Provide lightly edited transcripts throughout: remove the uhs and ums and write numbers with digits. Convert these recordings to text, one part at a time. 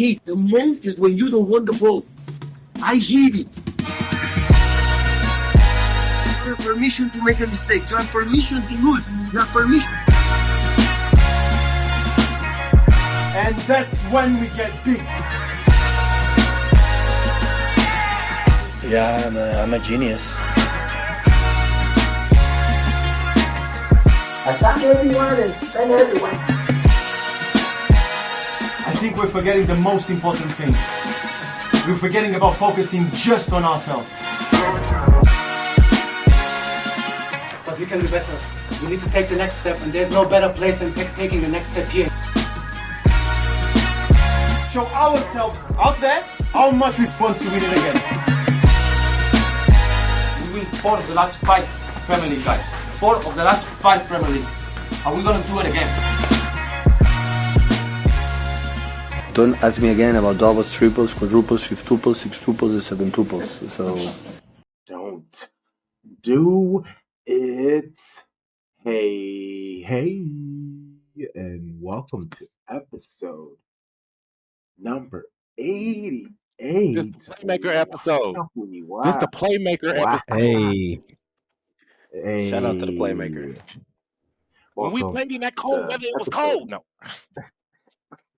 hate the most is when you don't want the ball. I hate it. You have permission to make a mistake. You have permission to lose. You have permission. And that's when we get big. Yeah, I'm a genius. Attack everyone and send everyone. I think we're forgetting the most important thing. We're forgetting about focusing just on ourselves. But we can do better. We need to take the next step, and there's no better place than taking the next step here. Show ourselves out there how much we want to win it again. We win 4 of the last 5 Premier League, guys. 4 of the last 5 Premier League. Are we going to do it again? Don't ask me again about doubles, triples, quadruples, fifth-tuples, six-tuples, and seven-tuples. So don't do it. Hey, and welcome to episode number 88. Just the Playmaker episode. Wow. Just the Playmaker episode. Hey. Shout out to the Playmaker. When we played in that cold weather, it was cold. No.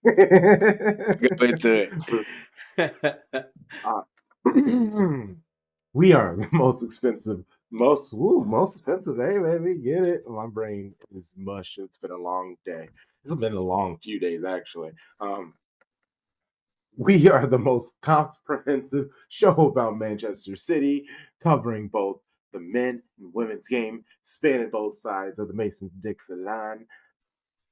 Good way to it. We are the most expensive. Most expensive. Hey, baby, get it? My brain is mush. It's been a long day. It's been a long few days, actually. We are the most comprehensive show about Manchester City, covering both the men and women's game, spanning both sides of the Mason-Dixon line.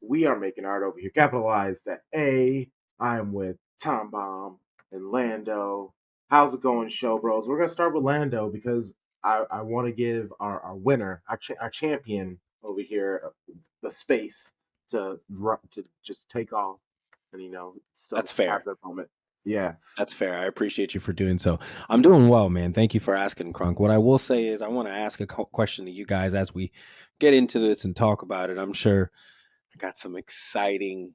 We are making art over here. Capitalize that A. I'm with Tom Bomb and Lando. How's it going, show bros? We're going to start with Lando because I want to give our winner, our champion over here, the space to just take off. And, that's fair. Have that moment. Yeah. That's fair. I appreciate you for doing so. I'm doing well, man. Thank you for asking, Crunk. What I will say is I want to ask a question to you guys as we get into this and talk about it. I'm sure I got some exciting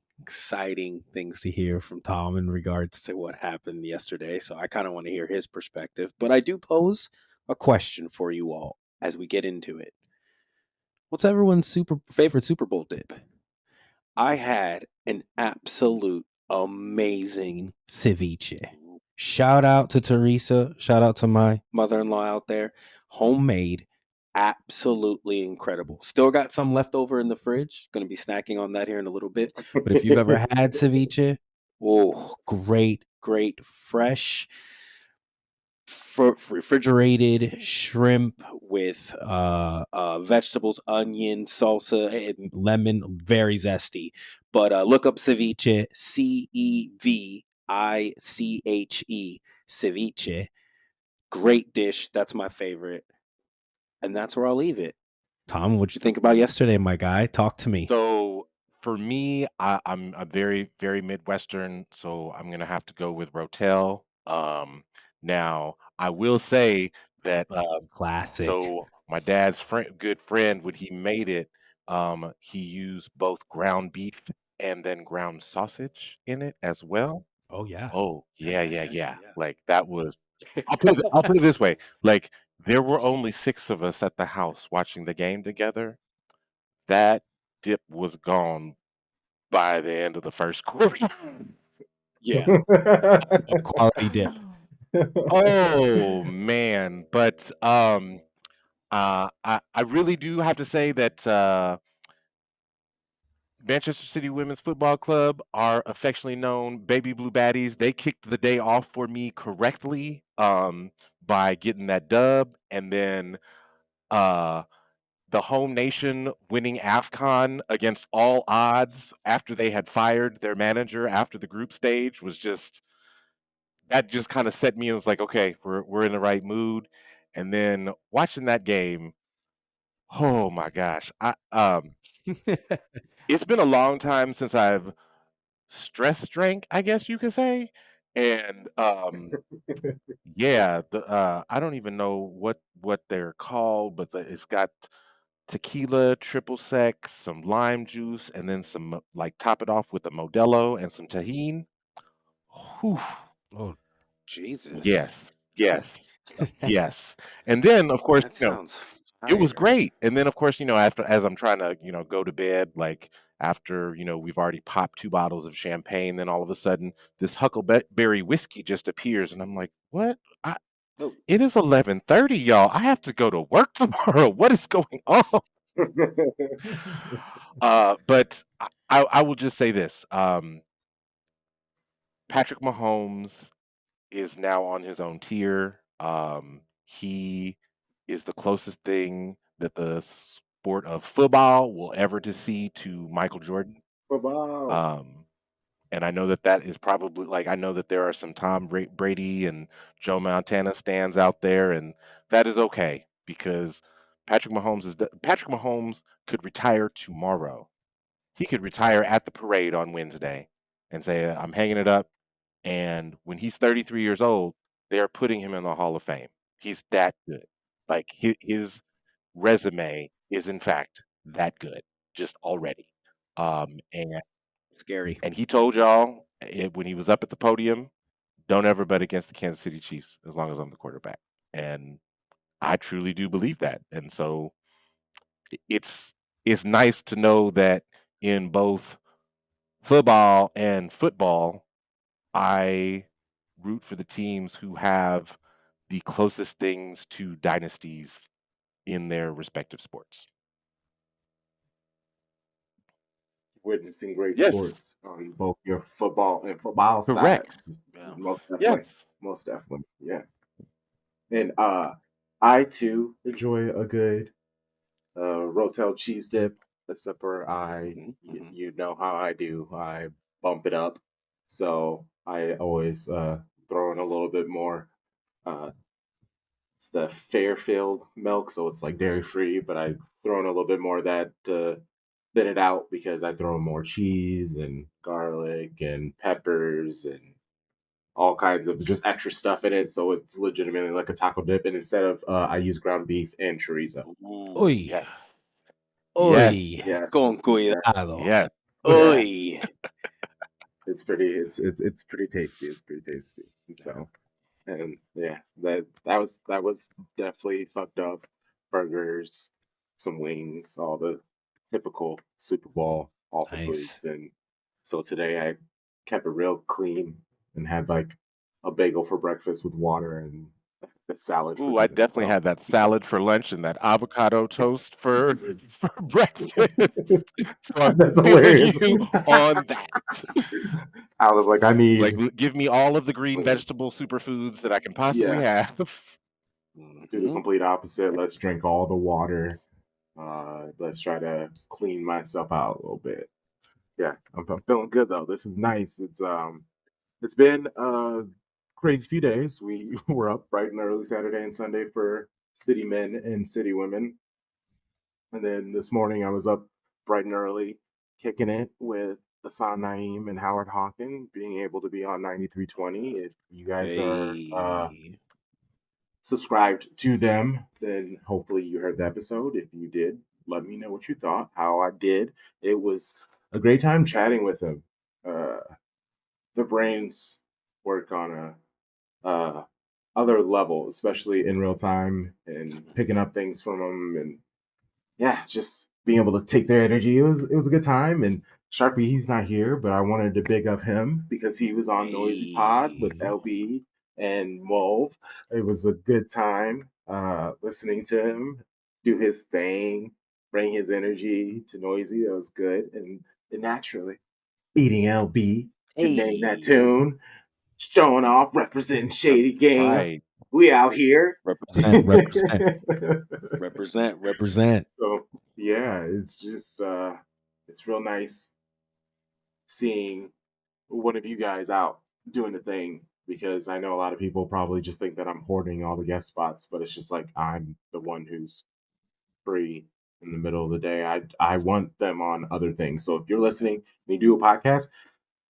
things to hear from Tom in regards to what happened yesterday. So I kind of want to hear his perspective. But I do pose a question for you all as we get into it. What's everyone's favorite Super Bowl dip? I had an absolute amazing ceviche. Shout out to Teresa. Shout out to my mother-in-law out there. Homemade. Absolutely incredible. Still got some left over in the fridge. Going to be snacking on that here in a little bit. But if you've ever had ceviche, great, fresh, refrigerated shrimp with vegetables, onion, salsa, and lemon. Very zesty. But look up ceviche, Ceviche, ceviche. Great dish. That's my favorite. And that's where I'll leave it. Tom, what'd you think about yesterday, my guy? Talk to me. So for me, I'm a very, very Midwestern, so I'm going to have to go with Rotel. Now, I will say that classic. So my dad's good friend, when he made it, he used both ground beef and then ground sausage in it as well. Oh yeah. Oh yeah. Like that was. I'll put it this way. Like there were only 6 of us at the house watching the game together. That dip was gone by the end of the first quarter. Yeah. Quality dip. Oh man, but I really do have to say that Manchester City Women's Football Club are affectionately known Baby Blue Baddies. They kicked the day off for me correctly by getting that dub, and then the home nation winning AFCON against all odds after they had fired their manager after the group stage was just kind of set me and was like, okay, we're in the right mood. And then watching that game, oh my gosh, it's been a long time since I've stress drank, I guess you could say. And yeah, I don't even know what they're called, but it's got tequila, triple sec, some lime juice, and then some top it off with a Modelo and some tahini. Whew. Oh, Jesus. Yes. And then, of course, That sounds it was fire. great. And then, of course, as I'm trying to, go to bed, like after, we've already popped 2 bottles of champagne, then all of a sudden this Huckleberry whiskey just appears, and I'm like, what? Oh, It is 11:30, y'all. I have to go to work tomorrow. What is going on? But I will just say this: Patrick Mahomes is now on his own tier. He is the closest thing that the sport of football will ever to see to Michael Jordan. Wow. Um, and I know that is probably like I know that there are some Tom Brady and Joe Montana stands out there, and that is okay because Patrick Mahomes could retire tomorrow. He could retire at the parade on Wednesday and say, "I'm hanging it up." And when he's 33 years old, they're putting him in the Hall of Fame. He's that good. Like his resume is in fact that good, just already. And scary. he told y'all when he was up at the podium, don't ever bet against the Kansas City Chiefs as long as I'm the quarterback. And I truly do believe that. And so it's nice to know that in both football and football, I root for the teams who have the closest things to dynasties in their respective sports. Witnessing great Yes, sports on both your football and football correct. sides. Yeah. Most definitely. Yes. Most definitely. Yeah. And I too enjoy a good Rotel cheese dip, except for you know how I do. I bump it up. So I always throw in a little bit more. It's the Fairfield milk, so it's like dairy free, but I throw in a little bit more of that to thin it out because I throw in more cheese and garlic and peppers and all kinds of just extra stuff in it. So it's legitimately like a taco dip. And instead of I use ground beef and chorizo. Ooh, Oy. yes. Yes. Oy. Yes. Con Yeah. cuidado. Yes. Yeah. Oy. It's pretty tasty. It's pretty tasty. And so and yeah, that was definitely fucked up. Burgers, some wings, all the typical Super Bowl awful Nice. foods. And so today I kept it real clean and had like a bagel for breakfast with water and a salad for Ooh, I dinner. definitely So had that salad for lunch and that avocado toast for breakfast. So I'm that's feeling hilarious. you on that. I was like, I It's like, need give me all of the green vegetable superfoods that I can possibly yes. have. Let's do the complete opposite. Let's drink all the water. Let's try to clean myself out a little bit. Yeah, I'm feeling good though. This is nice. It's been a crazy few days. We were up bright and early Saturday and Sunday for City Men and City Women, and then this morning I was up bright and early, kicking it with Hassan Naeem and Howard Hawken, being able to be on 9320. If you guys are Hey. subscribed to them, then hopefully you heard the episode. If you did, let me know what you thought, how I did. It was a great time chatting with him. Uh, the brains work on other level, especially in real time and picking up things from them, and yeah, just being able to take their energy. It was a good time. And Sharpie, he's not here, but I wanted to big up him because he was on Noisy Pod with Hey. LB and Mauve. It was a good time listening to him do his thing, bring his energy to Noisy. That was good. And naturally, beating LB, you name that Hey. tune, showing off, representing That's Shady Gang. right. We out here. Represent. Represent. So yeah, it's just it's real nice seeing one of you guys out doing the thing because I know a lot of people probably just think that I'm hoarding all the guest spots, but it's just like I'm the one who's free in the middle of the day. I want them on other things. So if you're listening and you do a podcast,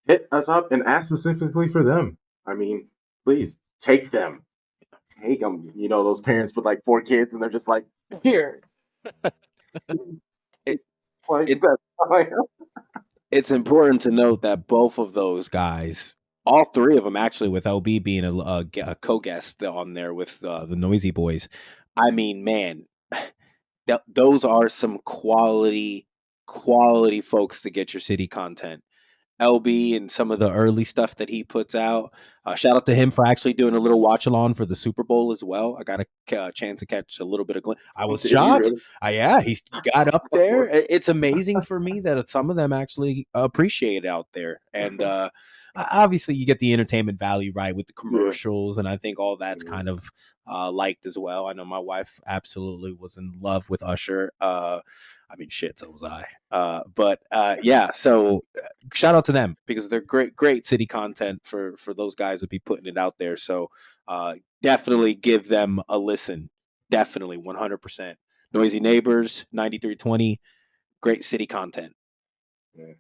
hit us up and ask specifically for them. I mean, please take them. Take them. You know, those parents with like 4 kids and they're just like, here. It, Like it that. it's important to note that both of those guys all three of them actually, with LB being a co-guest on there with the Noisy Boys. I mean, man, those are some quality folks to get your city content. LB and some of the early stuff that he puts out. Shout out to him for actually doing a little watch along for the Super Bowl as well. I got a chance to catch a little bit of glimpse. I was Did he shocked. really? Yeah, he got up there. course. It's amazing for me that some of them actually appreciate it out there. And obviously, you get the entertainment value right with the commercials, and I think all that's kind of liked as well. I know my wife absolutely was in love with Usher. I mean, shit, so was I. But yeah, so shout out to them because they're great city content for those guys to be putting it out there. So definitely give them a listen. Definitely 100%. Noisy Neighbors 9320, great city content. Yeah.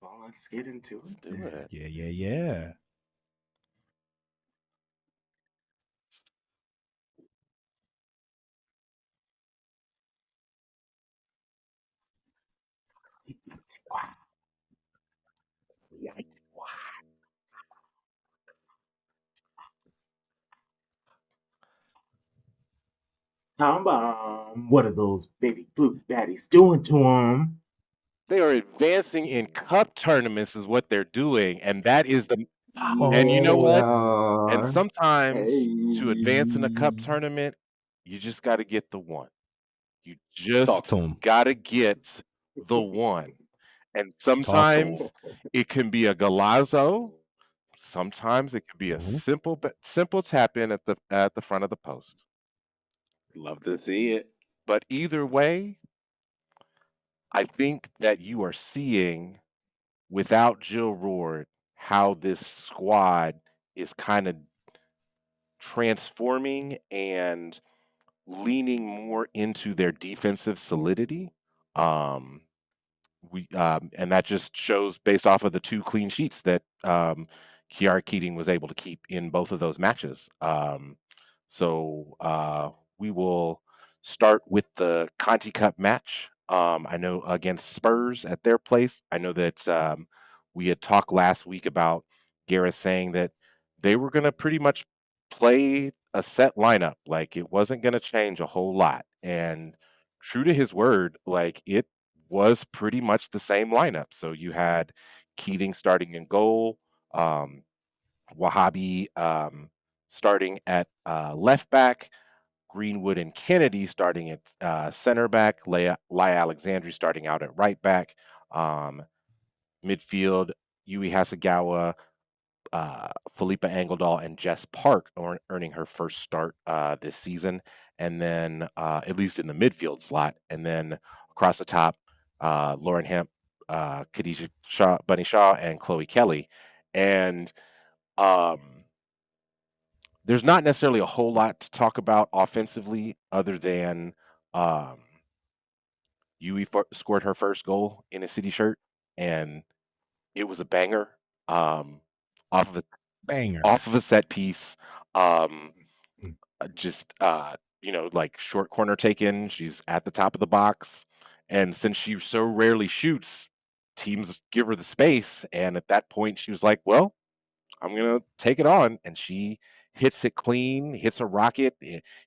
Well, let's get into Let's it. do it. Yeah. Tom Bomb, what are those baby blue baddies doing to him? They are advancing in cup tournaments, is what they're doing, and that is the. And you know what? And Yeah. sometimes to advance in a cup Hey. tournament, you just got to get the one. You Talk just to him. got to get the one. And Talk to him. sometimes it can be a golazo. Sometimes it could be a Mhm. simple tap in at the front of the post. Love to see it. But either way, I think that you are seeing without Jill Roord how this squad is kind of transforming and leaning more into their defensive solidity. Um, and that just shows based off of the 2 clean sheets that Kiara Keating was able to keep in both of those matches. So we will start with the Conti Cup match. I know against Spurs at their place. I know that we had talked last week about Gareth saying that they were going to pretty much play a set lineup, like it wasn't going to change a whole lot. And true to his word, like it was pretty much the same lineup. So you had Keating starting in goal, um, Wahhabi starting at left back, Greenwood and Kennedy starting at center back, Laya Alexandri starting out at right back, um, midfield, Yui Hasagawa, Philippa Engeldahl and Jess Park earning her first start this season, and then at least in the midfield slot, and then across the top, Lauren Hemp, Khadijah Shaw, Bunny Shaw, and Chloe Kelly, and um, there's not necessarily a whole lot to talk about offensively other than um, Yui scored her first goal in a City shirt, and it was a banger um, off of a Banger. set piece. Um, just like short corner taken. She's at the top of the box, and since she so rarely shoots, teams give her the space. And at that point, she was like, "Well, I'm gonna take it on," and she hits it clean, hits a rocket,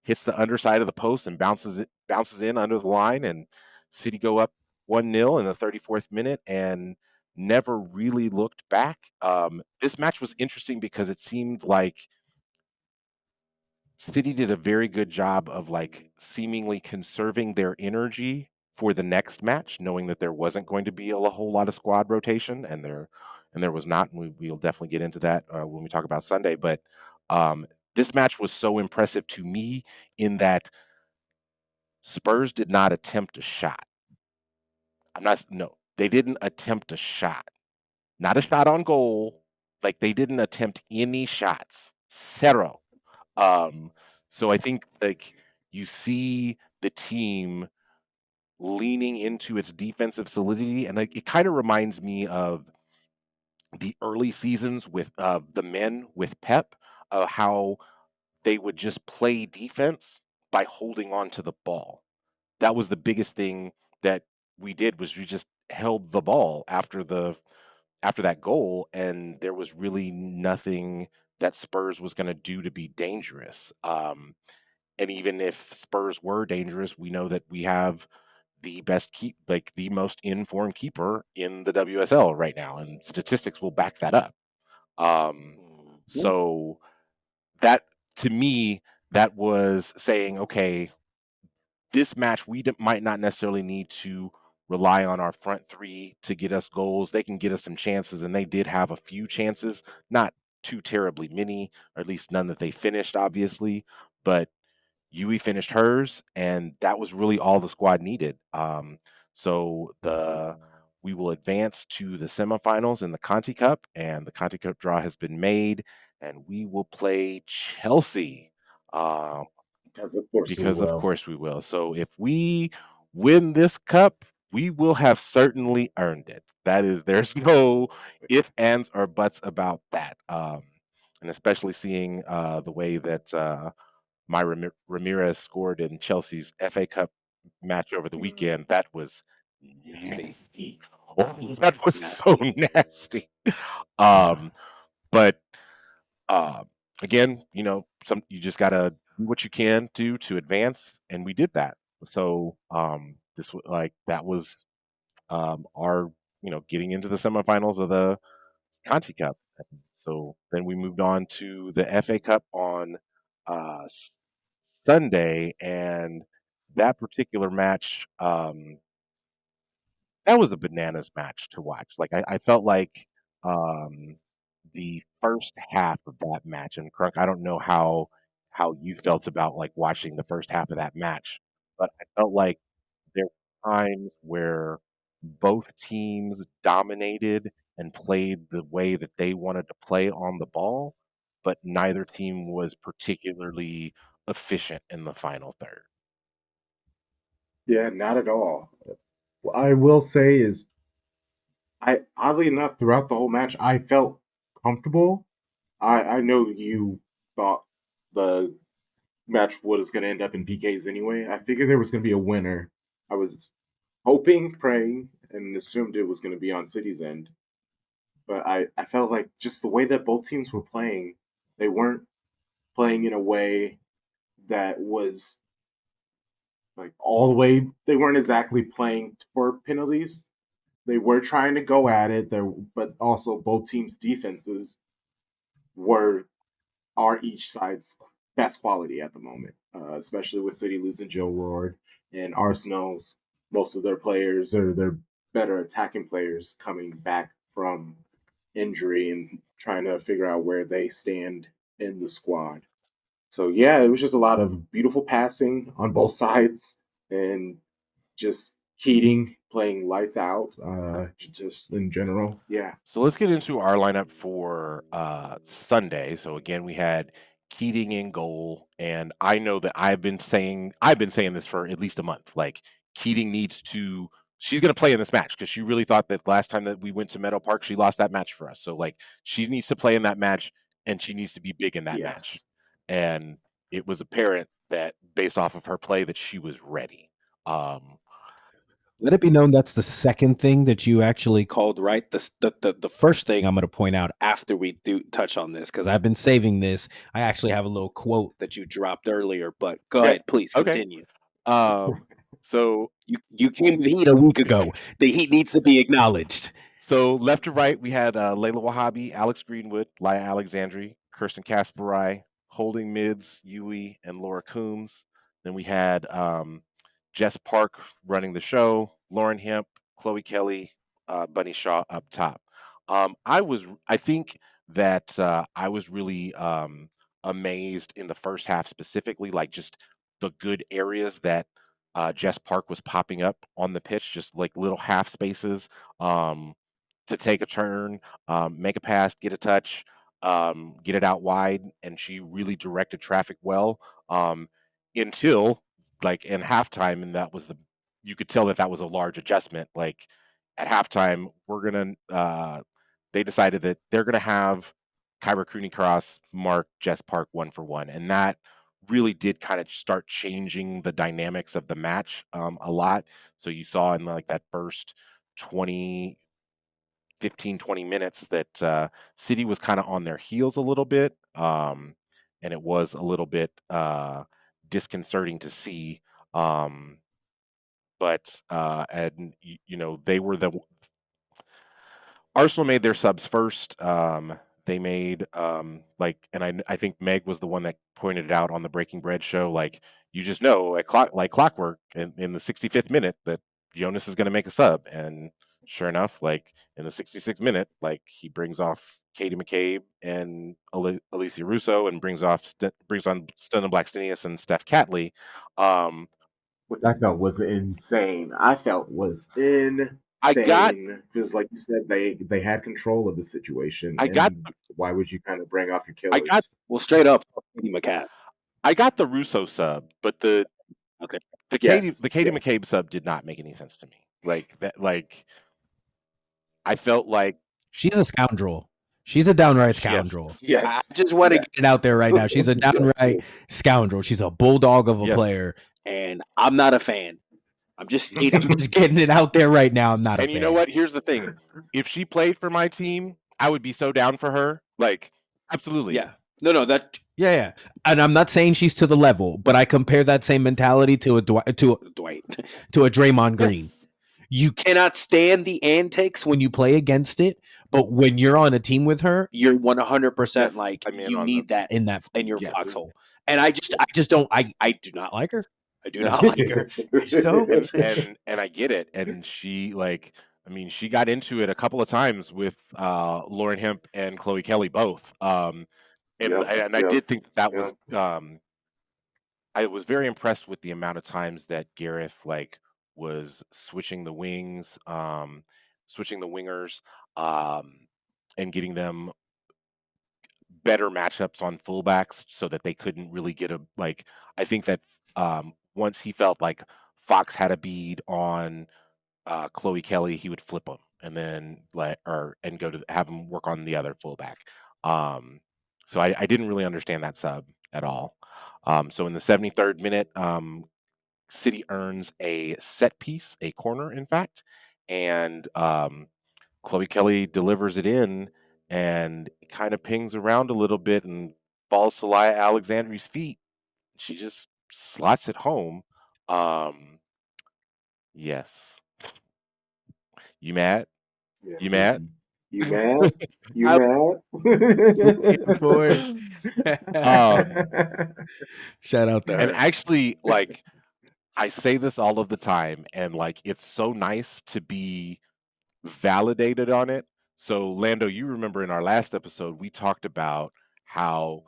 hits the underside of the post, and bounces in under the line, and City go up 1-0 in the 34th minute and never really looked back. This match was interesting because it seemed like City did a very good job of like seemingly conserving their energy for the next match, knowing that there wasn't going to be a whole lot of squad rotation, and there was not. And we'll definitely get into that when we talk about Sunday. But this match was so impressive to me in that Spurs did not attempt a shot. No, they didn't attempt a shot. Not a shot on goal. Like they didn't attempt any shots. Zero. Um, so I think like you see the team leaning into its defensive solidity, and like, it kind of reminds me of the early seasons with the men with Pep, how they would just play defense by holding on to the ball. That was the biggest thing that we did was we just held the ball after that goal, and there was really nothing that Spurs was going to do to be dangerous. And even if Spurs were dangerous, we know that we have the best like the most informed keeper in the WSL right now, and statistics will back that up. So that to me, that was saying, okay, this match might not necessarily need to rely on our front three to get us goals. They can get us some chances, and they did have a few chances, not too terribly many, or at least none that they finished, obviously. But Yui finished hers, and that was really all the squad needed. So we will advance to the semifinals in the Conti Cup, and the Conti Cup draw has been made, and we will play Chelsea. Um, Because of course we because of will. course we will. So if we win this cup, we will have certainly earned it. There's no if, ands, or buts about that. And especially seeing the way that my Ramirez scored in Chelsea's FA Cup match over the weekend, that was nasty. Oh, that was so nasty. Um, but uh, again, you just gotta do what you can do to advance, and we did that. So this was like that was our getting into the semifinals of the Conti Cup. So then we moved on to the FA Cup on Sunday, and that particular match, that was a bananas match to watch. Like I felt like um, the first half of that match, and Crunk, I don't know how you felt about like watching the first half of that match, but I felt like there were times where both teams dominated and played the way that they wanted to play on the ball, but neither team was particularly efficient in the final third. Yeah, not at all. What I will say is, I oddly enough, throughout the whole match, I felt comfortable. I know you thought the match was going to end up in PKs anyway. I figured there was going to be a winner. I was hoping, praying, and assumed it was going to be on City's end. But I felt like just the way that both teams were playing, they weren't playing in a way that was like all the way. They weren't exactly playing for penalties. They were trying to go at it there, but also both teams' defenses were are each side's best quality at the moment, especially with City losing Joe Ward and Arsenal's most of their players or their better attacking players coming back from injury and trying to figure out where they stand in the squad. So yeah, it was just a lot of beautiful passing on both sides and just Keating playing lights out, just in general. Yeah. So let's get into our lineup for Sunday. So again, we had Keating in goal, and I know that I've been saying this for at least a month. Like Keating needs to, she's going to play in this match because she really thought that last time that we went to Meadow Park, she lost that match for us. So like she needs to play in that match, and she needs to be big in that match. Yes. And it was apparent that based off of her play that she was ready. Um, Let it be known that's the second thing that you actually called right. The first thing I'm going to point out after we do touch on this, because I've been saving this. I actually have a little quote that you dropped earlier, but go okay, ahead, please okay. continue. So You came with heat a week ago. The heat needs to be acknowledged. So left to right, we had Layla Wahhabi, Alex Greenwood, Laya Alexandri, Kirsten Kasparai, holding mids, Yui and Laura Coombs. Then we had Jess Park running the show, Lauren Hemp, Chloe Kelly, Bunny Shaw up top. I think that I was really amazed in the first half, specifically, like just the good areas that Jess Park was popping up on the pitch, just like little half spaces. Um, to take a turn, make a pass, get a touch, get it out wide, and she really directed traffic well until like in halftime, and that was you could tell that that was a large adjustment. Like at halftime, they decided that they're gonna have Kyra Cooney Cross mark Jess Park one for one, and that really did kind of start changing the dynamics of the match a lot. So you saw in like that first 15, 20 minutes that City was kind of on their heels a little bit. And it was a little bit disconcerting to see. And they were Arsenal made their subs first. They made and I think Meg was the one that pointed it out on the Breaking Bread show. Like you just know like clockwork in the 65th minute that Jonas is going to make a sub, and sure enough, like in the 66th minute, like he brings off Katie McCabe and Alicia Russo, and brings on Stunna Blackstenius and Steph Catley. Which I felt was insane. I felt was I got insane because, like you said, they had control of the situation, I got and why would you kind of bring off your I got killers? Well, straight up, Katie McCabe. I got the Russo sub, but the Okay. Katie Yes, McCabe sub did not make any sense to me. Like that, like I felt like She's a scoundrel. She's a downright yes, scoundrel. I yes, just want to yes. get it out there right now. She's a downright scoundrel. She's a bulldog of a yes. player, and I'm not a fan. I'm just getting it out there right now. I'm not a And fan. you know what? Here's the thing: if she played for my team, I would be so down for her. Like, absolutely. Yeah. No, yeah. And I'm not saying she's to the level, but I compare that same mentality to a Dwight, to a Draymond Green. Yes. You cannot stand the antics when you play against it, but when you're on a team with her, you're 100% Yes, like I'm in you on need that in your Yes. foxhole. And I just don't. I do not like her. I do not like her. I just don't. and I get it. And she she got into it a couple of times with Lauren Hemp and Chloe Kelly both. I did think that was I was very impressed with the amount of times that Gareth was switching the wings, switching the wingers, and getting them better matchups on fullbacks so that they couldn't really get I think that once he felt like Fox had a bead on Chloe Kelly, he would flip him and then and go to have him work on the other fullback. So I didn't really understand that sub at all. So in the 73rd minute, City earns a set piece, a corner, in fact, and Chloe Kelly delivers it in and kind of pings around a little bit and falls to Laya Alexandri's feet. She just slots it home. Yes. You mad? Yeah, You mad? you mad? You I mad? for it. Shout out to her. And actually, I say this all of the time, and it's so nice to be validated on it. So Lando, you remember in our last episode we talked about how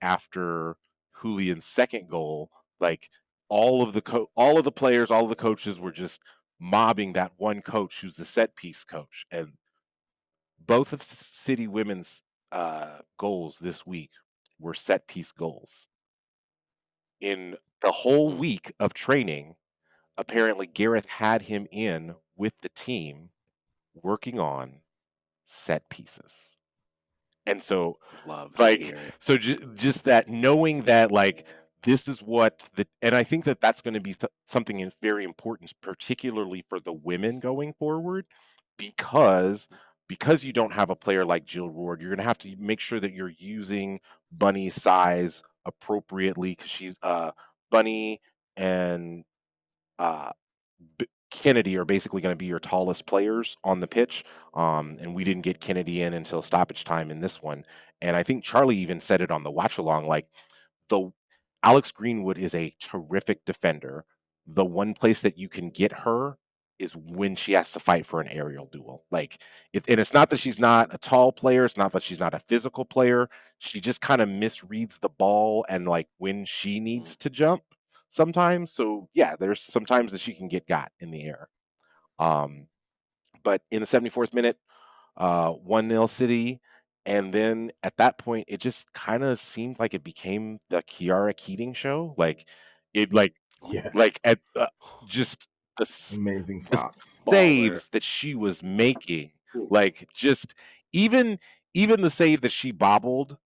after Julian's second goal, all of the players, all of the coaches were just mobbing that one coach who's the set piece coach. And both of City women's goals this week were set piece goals. In the whole week of training, apparently Gareth had him in with the team working on set pieces. And so Love to hear it. so just that, knowing that this is what and I think that that's going to be something very important, particularly for the women going forward, because you don't have a player like Jill Roord. You're going to have to make sure that you're using Bunny's size appropriately, because she's Bunny and Kennedy are basically going to be your tallest players on the pitch. And we didn't get Kennedy in until stoppage time in this one. And I think Charlie even said it on the watch along, the Alex Greenwood is a terrific defender. The one place that you can get her is when she has to fight for an aerial duel. And it's not that she's not a tall player. It's not that she's not a physical player. She just kind of misreads the ball and when she needs to jump sometimes. So yeah, there's sometimes that she can get got in the air. But in the 74th minute, 1-0 City. And then at that point, it just kind of seemed like it became the Kiara Keating show. yes. At just Amazing the stops. saves that she was making, just even the save that she bobbled,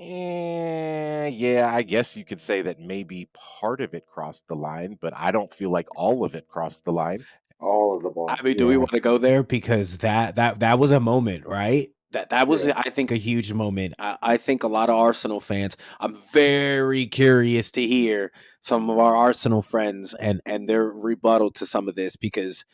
Yeah, I guess you could say that maybe part of it crossed the line, but I don't feel like all of it crossed the line. All of the I ball. mean, do we Yeah. want to go there? Because that was a moment, right? That was, Yeah. I think, a huge moment. I think a lot of Arsenal fans. I'm very curious to hear some of our Arsenal friends and their rebuttal to some of this, because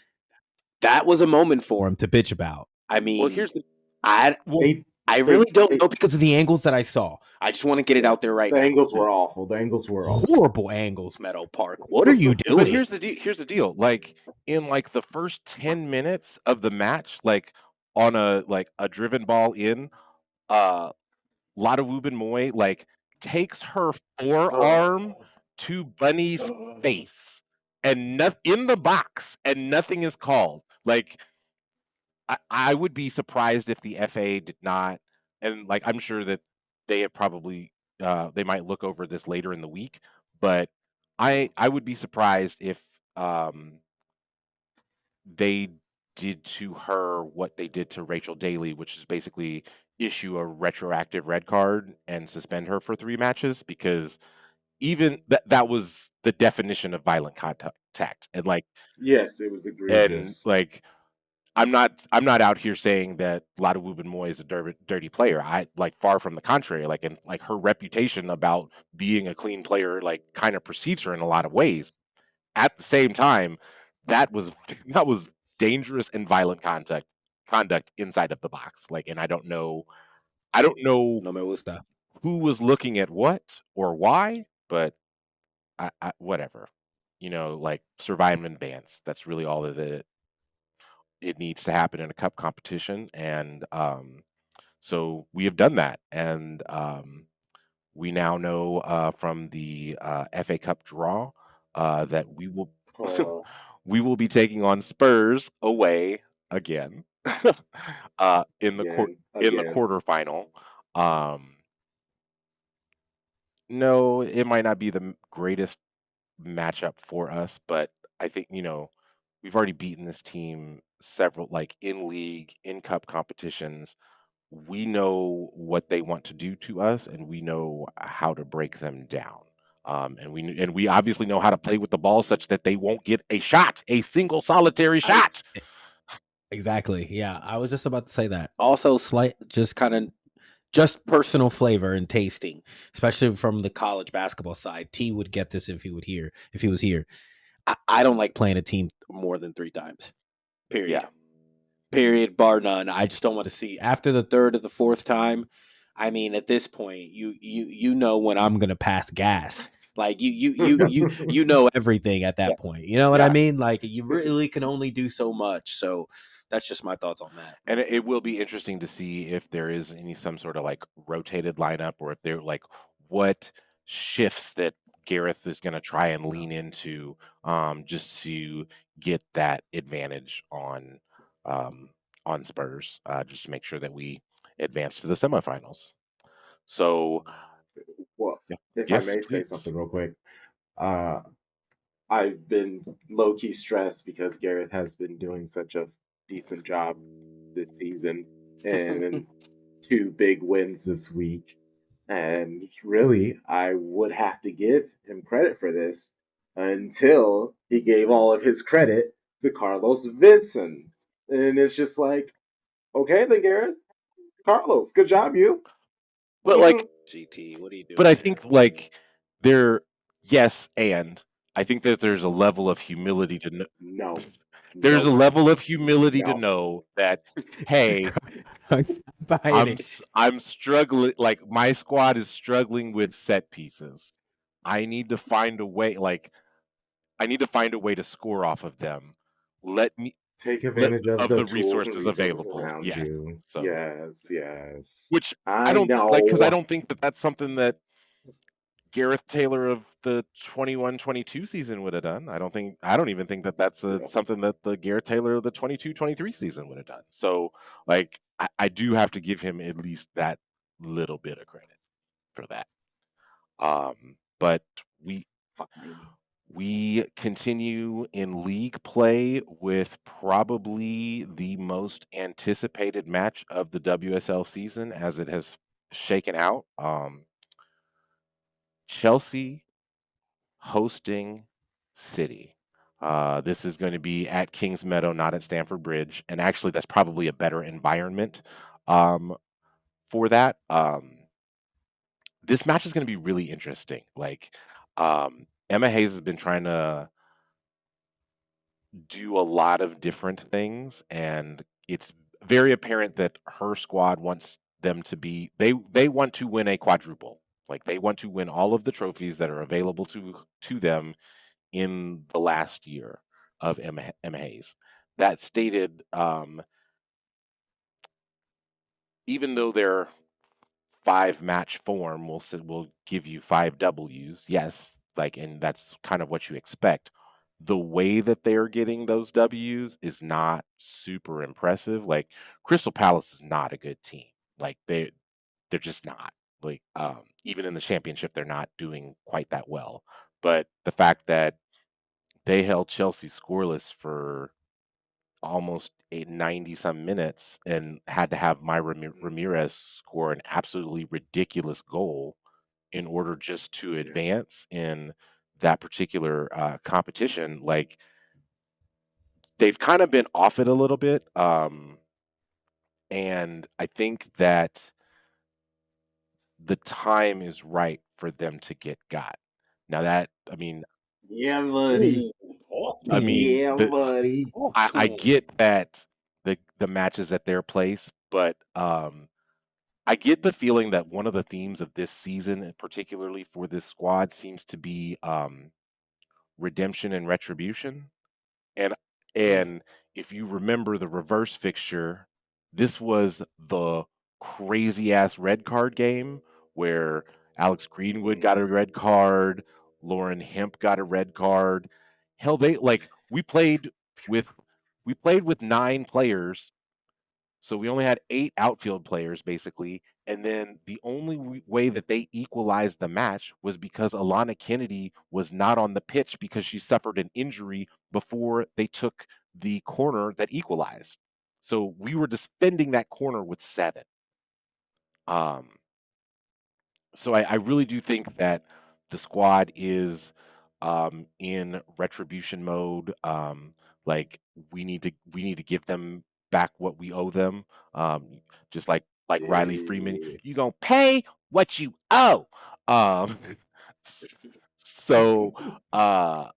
that was a moment for him to bitch about. I Well, mean, here's the I well, They I they really don't they know because of the angles that I saw. I just want to get it yes. out there right The now. angles were awful. The angles were awful. Horrible angles, Meadow Park. What are you but doing? here's the deal. Like in like the first 10 minutes of the match, like on a driven ball in, uh Lotte Moy like takes her forearm to Bunny's face and not in the box and nothing is called. Like I would be surprised if the FA did not, and like I'm sure that they have probably they might look over this later in the week, but I would be surprised if um they did to her what they did to Rachel Daly, which is basically issue a retroactive red card and suspend her for 3 matches, because even that was the definition of violent contact. Yes, it was And egregious. like I'm not out here saying that Lotte Moy is a dirty player. I like far from the contrary. Like, and like her reputation about being a clean player like kind of precedes her in a lot of ways. At the same time, that was that was dangerous and violent conduct inside of the box. Like, and I don't know No me gusta. who was looking at what or why, but whatever. Like survivement bans. That's really all of it needs to happen in a cup competition, and so we have done that, and we now know from the FA Cup draw that we will Uh, we will be taking on Spurs away again in the again. quarterfinal. Um, no, it might not be the greatest matchup for us, but I think we've already beaten this team several like in league, in cup competitions. We know what they want to do to us, and we know how to break them down. And we obviously know how to play with the ball such that they won't get a single solitary I shot. Exactly. Yeah, I was just about to say that. Also, slight, just kind of, just personal flavor and tasting, especially from the college basketball side. T would get this if he was here. I don't like playing a team more than 3 times. Period. Yeah, Period. Bar none. I just don't want to see after the third or the fourth time. I mean, at this point, you know when I'm gonna pass gas. Like you know everything at yeah, that point. You know what I yeah. mean? Like you really can only do so much. So that's just my thoughts on that. And it will be interesting to see if there is some sort of like rotated lineup, or if they're like what shifts that Gareth is going to try and lean into, just to get that advantage um, on Spurs, just to make sure that we advance to the semifinals. So, Well, yeah. if I Yes, may say please. something real quick, uh, I've been low key stressed because Gareth has been doing such a decent job this season and 2 big wins this week. And really, I would have to give him credit for this until he gave all of his credit to Carlos Vincent. And it's just like, okay, then, Gareth, Carlos, good job, you. But like, GT, what are you but doing, I man? think like there, yes, and I think that there's a level of humility to know. No, There's a nope, level of humility to no. know that, hey, I'm buying it. I'm struggling. Like my squad is struggling with set pieces. I need to find a way. Like I need to find a way to score off of them. Let me Take let advantage of of the the tools and resources resources available. around Yes. you. So, Yes, yes. which I I don't think like because I know. don't think that that's something that Gareth Taylor of the 21-22 season would have done. I don't even think that that's No. something that the Gareth Taylor of the 22-23 season would have done. So, like, I do have to give him at least that little bit of credit for that. But we Fine. we continue in league play with probably the most anticipated match of the WSL season, as it has shaken out. Chelsea hosting City. This is going to be at Kings Meadow, not at Stamford Bridge, and actually, that's probably a better environment um, for that. This match is going to be really interesting. Like, Emma Hayes has been trying to do a lot of different things, and it's very apparent that her squad wants them to be. They want to win a quadruple. Like, they want to win all of the trophies that are available to them in the last year of Emma Hayes. That stated, even though their 5 match form will give you 5 Ws, yes, like, and that's kind of what you expect. The way that they're getting those Ws is not super impressive. Like, Crystal Palace is not a good team. Like, they're just not. Like, even in the championship, they're not doing quite that well. But the fact that they held Chelsea scoreless for almost 90 some minutes and had to have Myra Ramirez score an absolutely ridiculous goal in order just to advance in that particular competition. Like, they've kind of been off it a little bit. And I think that the time is right for them to get got. Now that, Yeah, buddy. I mean, Yeah, the buddy. I get that the match is at their place, but I get the feeling that one of the themes of this season, and particularly for this squad, seems to be redemption and retribution. And and if you remember the reverse fixture, this was the crazy ass red card game where Alex Greenwood got a red card, Lauren Hemp got a red card. Hell, they like with we played with 9 players, so we only had 8 outfield players basically, and then the only way that they equalized the match was because Alana Kennedy was not on the pitch because she suffered an injury before they took the corner that equalized. So we were defending that corner with 7. Um, so I really do think that the squad is in retribution mode. Like, we need to give them back what we owe them. Just like Riley Freeman, Yeah. you gonna pay what you owe. Um, s- so uh,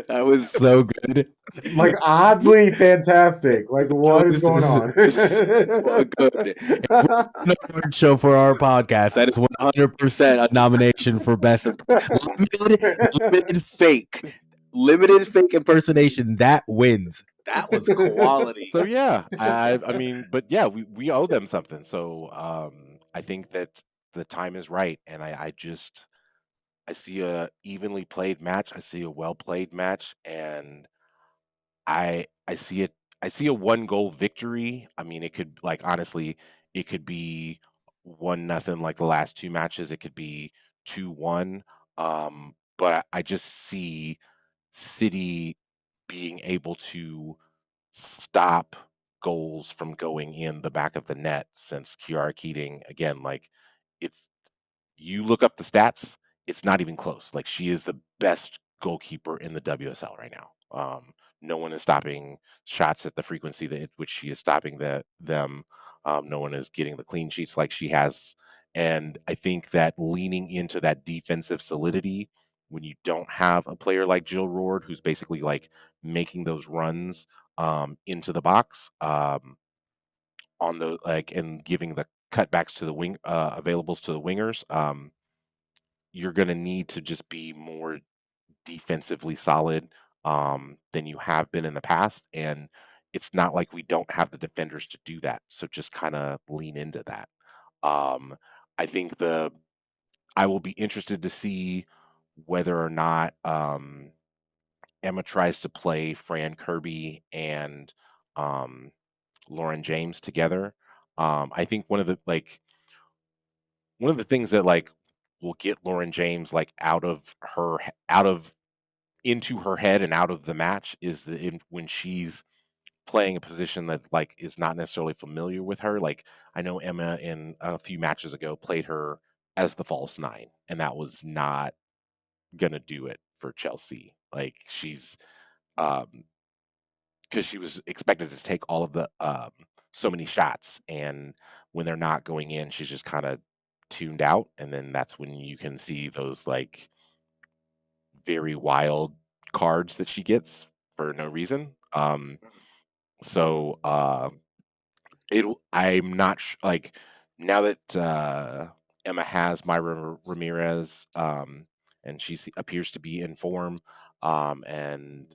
That was so good. Like oddly fantastic. Like what is This going is on? so good. If we're doing an award show for our podcast, that is 100% a nomination for best limited fake impersonation. That wins. That was quality. so yeah, I mean, but yeah, we owe them something. So I think that the time is right, and I see a evenly played match. I see a well played match, and I see it. I see a 1 goal victory. I mean, it could, like, honestly, it could be 1-0 like the last 2 matches. It could be 2-1. But I just see City being able to stop goals from going in the back of the net, since Kiara Keating, again, like, it's you look up the stats, it's not even close. Like, she is the best goalkeeper in the WSL right now. No one is stopping shots at the frequency that which she is stopping them. No one is getting the clean sheets like she has. And I think that leaning into that defensive solidity when you don't have a player like Jill Roord, who's basically like making those runs into the box, on the like, and giving the cutbacks to the wing availables to the wingers. You're going to need to just be more defensively solid than you have been in the past, and it's not like we don't have the defenders to do that. So just kind of lean into that. Um, I think I will be interested to see whether or not Emma tries to play Fran Kirby and um, Lauren James together. I think one of the things that, like, will get Lauren James, like, out of into her head and out of the match is when she's playing a position that like is not necessarily familiar with her. Like I know Emma in a few matches ago played her as the false nine, and that was not gonna do it for Chelsea. Like she's um because she was expected to take all of the so many shots, and when they're not going in, she's just kind of tuned out, and then that's when you can see those like very wild cards that she gets for no reason. So I'm not like now that Emma has Myra Ramirez, and appears to be in form, and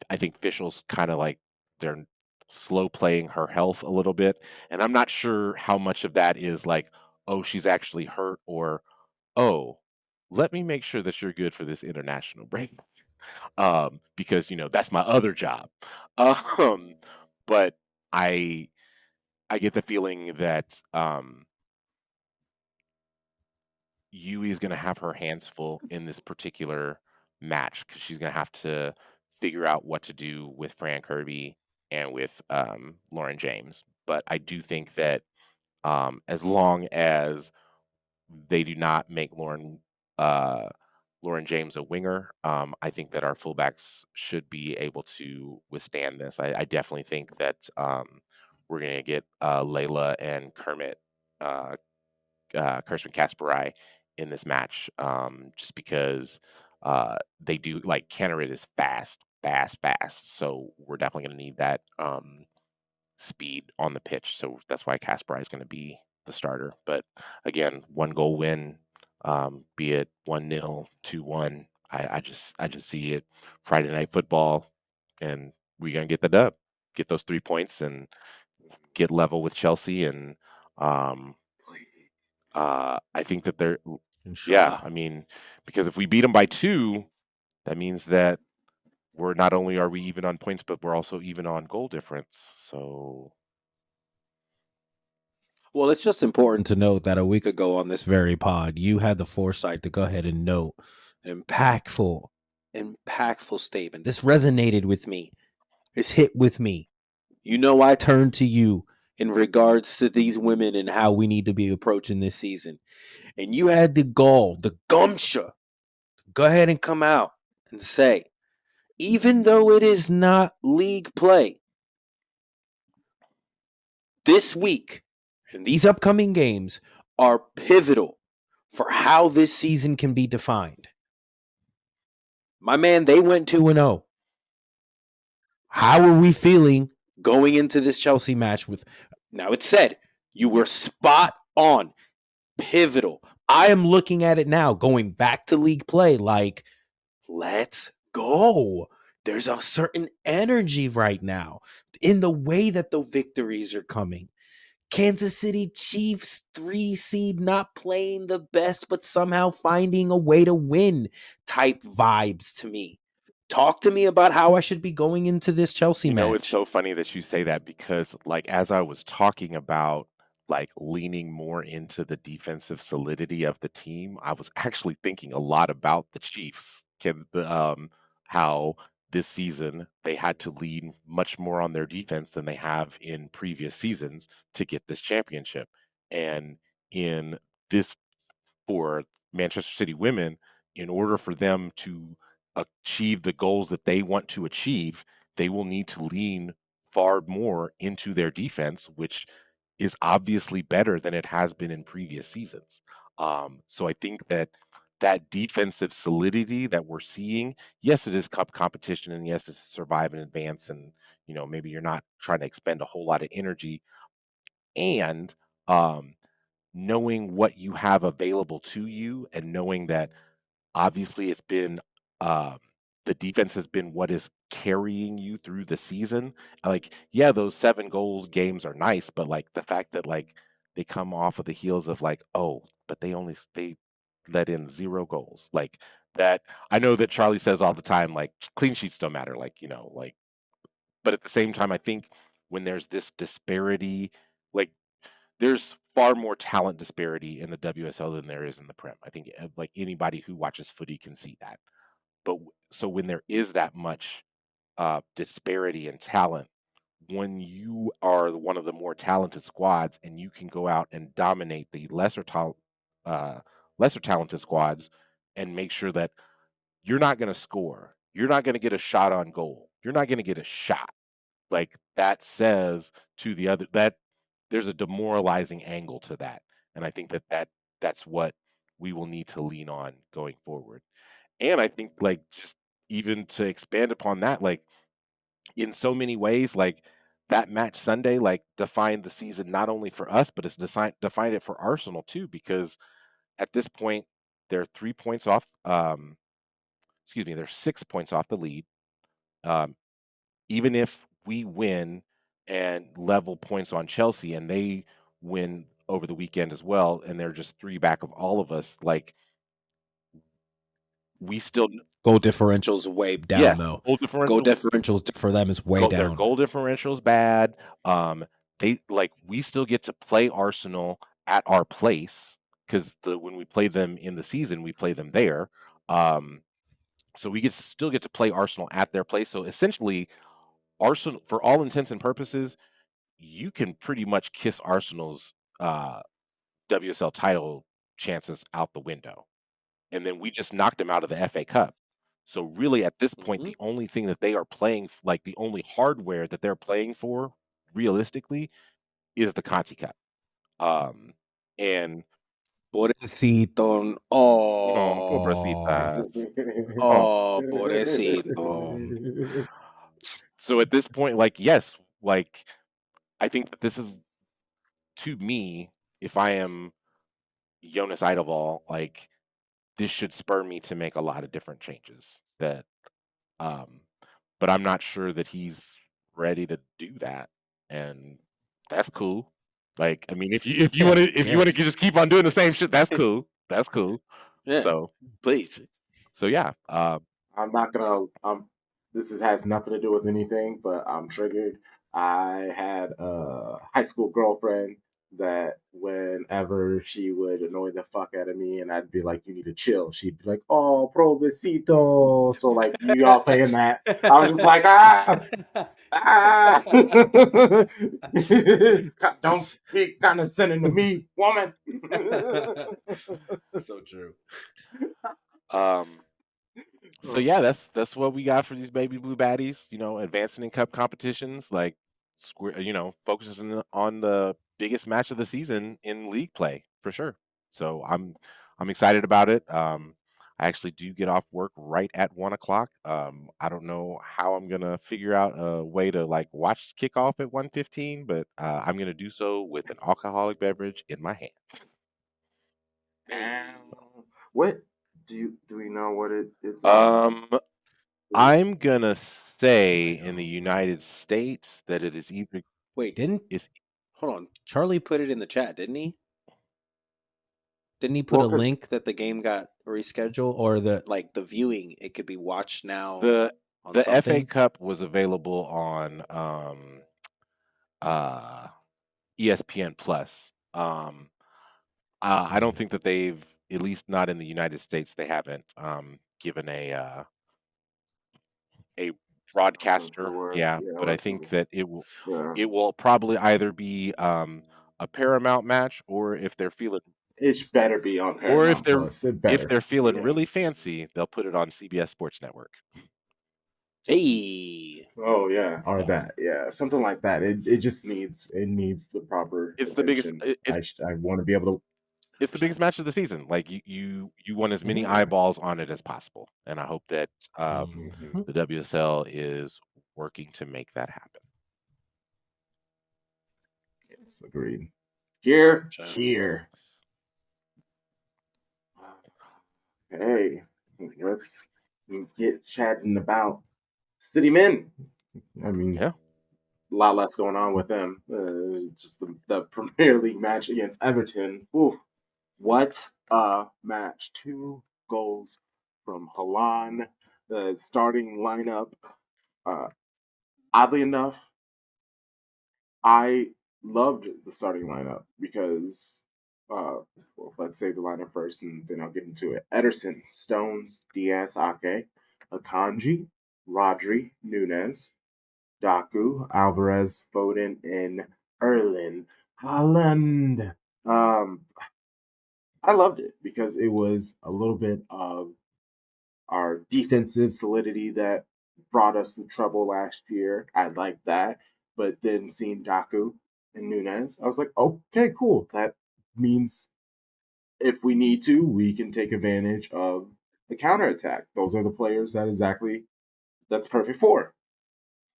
I think Fischel's kind of like they're slow playing her health a little bit, and I'm not sure how much of that is like, oh, she's actually hurt, or oh, let me make sure that you're good for this international break, because that's my other job. Um, but I I get the feeling that Yui is going to have her hands full in this particular match because she's going to have to figure out what to do with Fran Kirby and with Lauren James. But I do think that as long as they do not make uh, Lauren James a winger, I think that our fullbacks should be able to withstand this. I definitely think that we're going to get Layla and Kermit uh, Kirsten Kasparai in this match, just because they do like Kennerit is fast, fast, fast. So we're definitely going to need that speed on the pitch. So that's why Kasparai is going to be the starter. But again, 1 goal win, be it 1-0, 2-1. I just see it Friday night football, and we're gonna get the dub, get those 3 points, and get level with Chelsea, and um, I think that yeah, Inshallah. I mean, because if we beat them by 2, that means that we're not only are we even on points, but we're also even on goal difference. So Well, it's just important to note that a week ago on this very pod, you had the foresight to go ahead and note an impactful statement. This resonated with me. This hit with me. I turned to you in regards to these women and how we need to be approaching this season. And you had the gall, the gumption, go ahead and come out and say, even though it is not league play, this week and these upcoming games are pivotal for how this season can be defined. My man, they went 2-0. How are we feeling going into this Chelsea match with now it's said you were spot on, pivotal. I am looking at it now going back to league play like let's go. There's a certain energy right now in the way that the victories are coming. Kansas City Chiefs 3 seed not playing the best, but somehow finding a way to win type vibes to me. Talk to me about how I should be going into this Chelsea it's match. so funny that you say that because, like, as I was talking about, like, leaning more into the defensive solidity of the team, I was actually thinking a lot about the Chiefs. How this season they had to lean much more on their defense than they have in previous seasons to get this championship. And in this for Manchester City women, in order for them to achieve the goals that they want to achieve, they will need to lean far more into their defense, which is obviously better than it has been in previous seasons. So I think that defensive solidity that we're seeing, yes, it is cup competition, and yes, it's survive and advance, and maybe you're not trying to expend a whole lot of energy, and um, knowing what you have available to you, and knowing that obviously it's been um, the defense has been what is carrying you through the season. Like, yeah, those 7 goals games are nice, but like the fact that like they come off of the heels of like, oh, but they let in 0 goals. Like that, I know that Charlie says all the time, like clean sheets don't matter. Like, like, but at the same time, I think when there's this disparity, like there's far more talent disparity in the WSL than there is in the Prem. I think like anybody who watches footy can see that. But so when there is that much disparity in talent, when you are one of the more talented squads and you can go out and dominate the uh, lesser talented squads and make sure that you're not going to score, you're not going to get a shot on goal, you're not going to get a shot. Like that says to the other that there's a demoralizing angle to that, and I think that's what we will need to lean on going forward. And I think like just even to expand upon that, like in so many ways, like that match Sunday, like defined the season not only for us, but it's defined it for Arsenal too, because at this point they're 3 points off. Excuse me, they're 6 points off the lead. Um, Even if we win and level points on Chelsea, and they win over the weekend as well, and they're just 3 back of all of us, like we still, Goal differential's way yeah, down though. goal Goal differential. differentials for them is way Their down. goal differential's bad. They like we still get to play Arsenal at our place because when we play them in the season, we play them there. Um, so we still get to play Arsenal at their place. So essentially, Arsenal, for all intents and purposes, you can pretty much kiss Arsenal's WSL title chances out the window. And then we just knocked them out of the FA Cup. So really, at this point, Mhm. the only thing that they are playing, like the only hardware that they're playing for, realistically, is the Conti Cup. And Pobrecito. oh, Oh, pobrecitas. Oh. oh, pobrecito. So at this point, like, yes, like I think that this is to me, if I am Jonas Eidevall, like this should spur me to make a lot of different changes. Um, but I'm not sure that he's ready to do that, and that's cool. Like, I mean, Yeah, who if you want to cares? just keep on doing the same shit, that's cool. That's cool. Yeah, So please. yeah. I'm not gonna. Has nothing to do with anything, but I'm triggered. I had a high school girlfriend that whenever she would annoy the fuck out of me, and I'd be like, "You need to chill," she'd be like, "Oh, provecito." So like you all saying that, I was just like, ah. Don't be condescending to me, woman. So true. Um, so yeah, that's what we got for these baby blue baddies. You know, advancing in cup competitions, like square. You know, focusing on the biggest match of the season in league play for sure. So I'm excited about it. I actually do get off work right at 1 o'clock. I don't know how I'm gonna figure out a way to like watch kickoff at 1:15, but I'm gonna do so with an alcoholic beverage in my hand. Hey. What do we know what it's Um, is? I'm gonna say in the United States that it is either Wait, didn't it's hold on. Charlie put it in the chat, didn't he? Didn't he put Well, a because link that the game got rescheduled or the viewing it could be watched now the on the FA something? Cup was available on uh ESPN Plus. I don't think that they've, at least not in the United States, they haven't given a broadcaster. Yeah, but I think that yeah, it will probably either be a Paramount match, or it better be on or Paramount Plus. It if better. they're feeling Yeah. really fancy, they'll put it on CBS Sports Network. Hey. Oh yeah, or Yeah. that. Yeah, something like that. It just needs the proper It's the biggest attention. I want to be able to. it's the biggest match of the season. Like you want as many Mhm. Yeah. eyeballs on it as possible, and I hope that Mhm. the WSL is working to make that happen. Yes, agreed. Here, Sure. here. Hey, let's get chatting about City Men. I mean, Yeah, a lot less going on with them. Just the Premier League match against Everton. Ooh, what a match! 2 goals from Halan. The starting lineup. Uh, oddly enough, I loved the starting lineup because, well, let's say the lineup first, and then I'll get into it. Ederson, Stones, Diaz, Ake, Akanji, Rodri, Nunez, Daku, Alvarez, Foden, and Erling Haaland. Um, I loved it because it was a little bit of our defensive solidity that brought us the trouble last year. I liked that. But then seeing Daku and Nunez, I was like, okay, cool. That means if we need to, we can take advantage of the counterattack. Those are the players that's perfect for.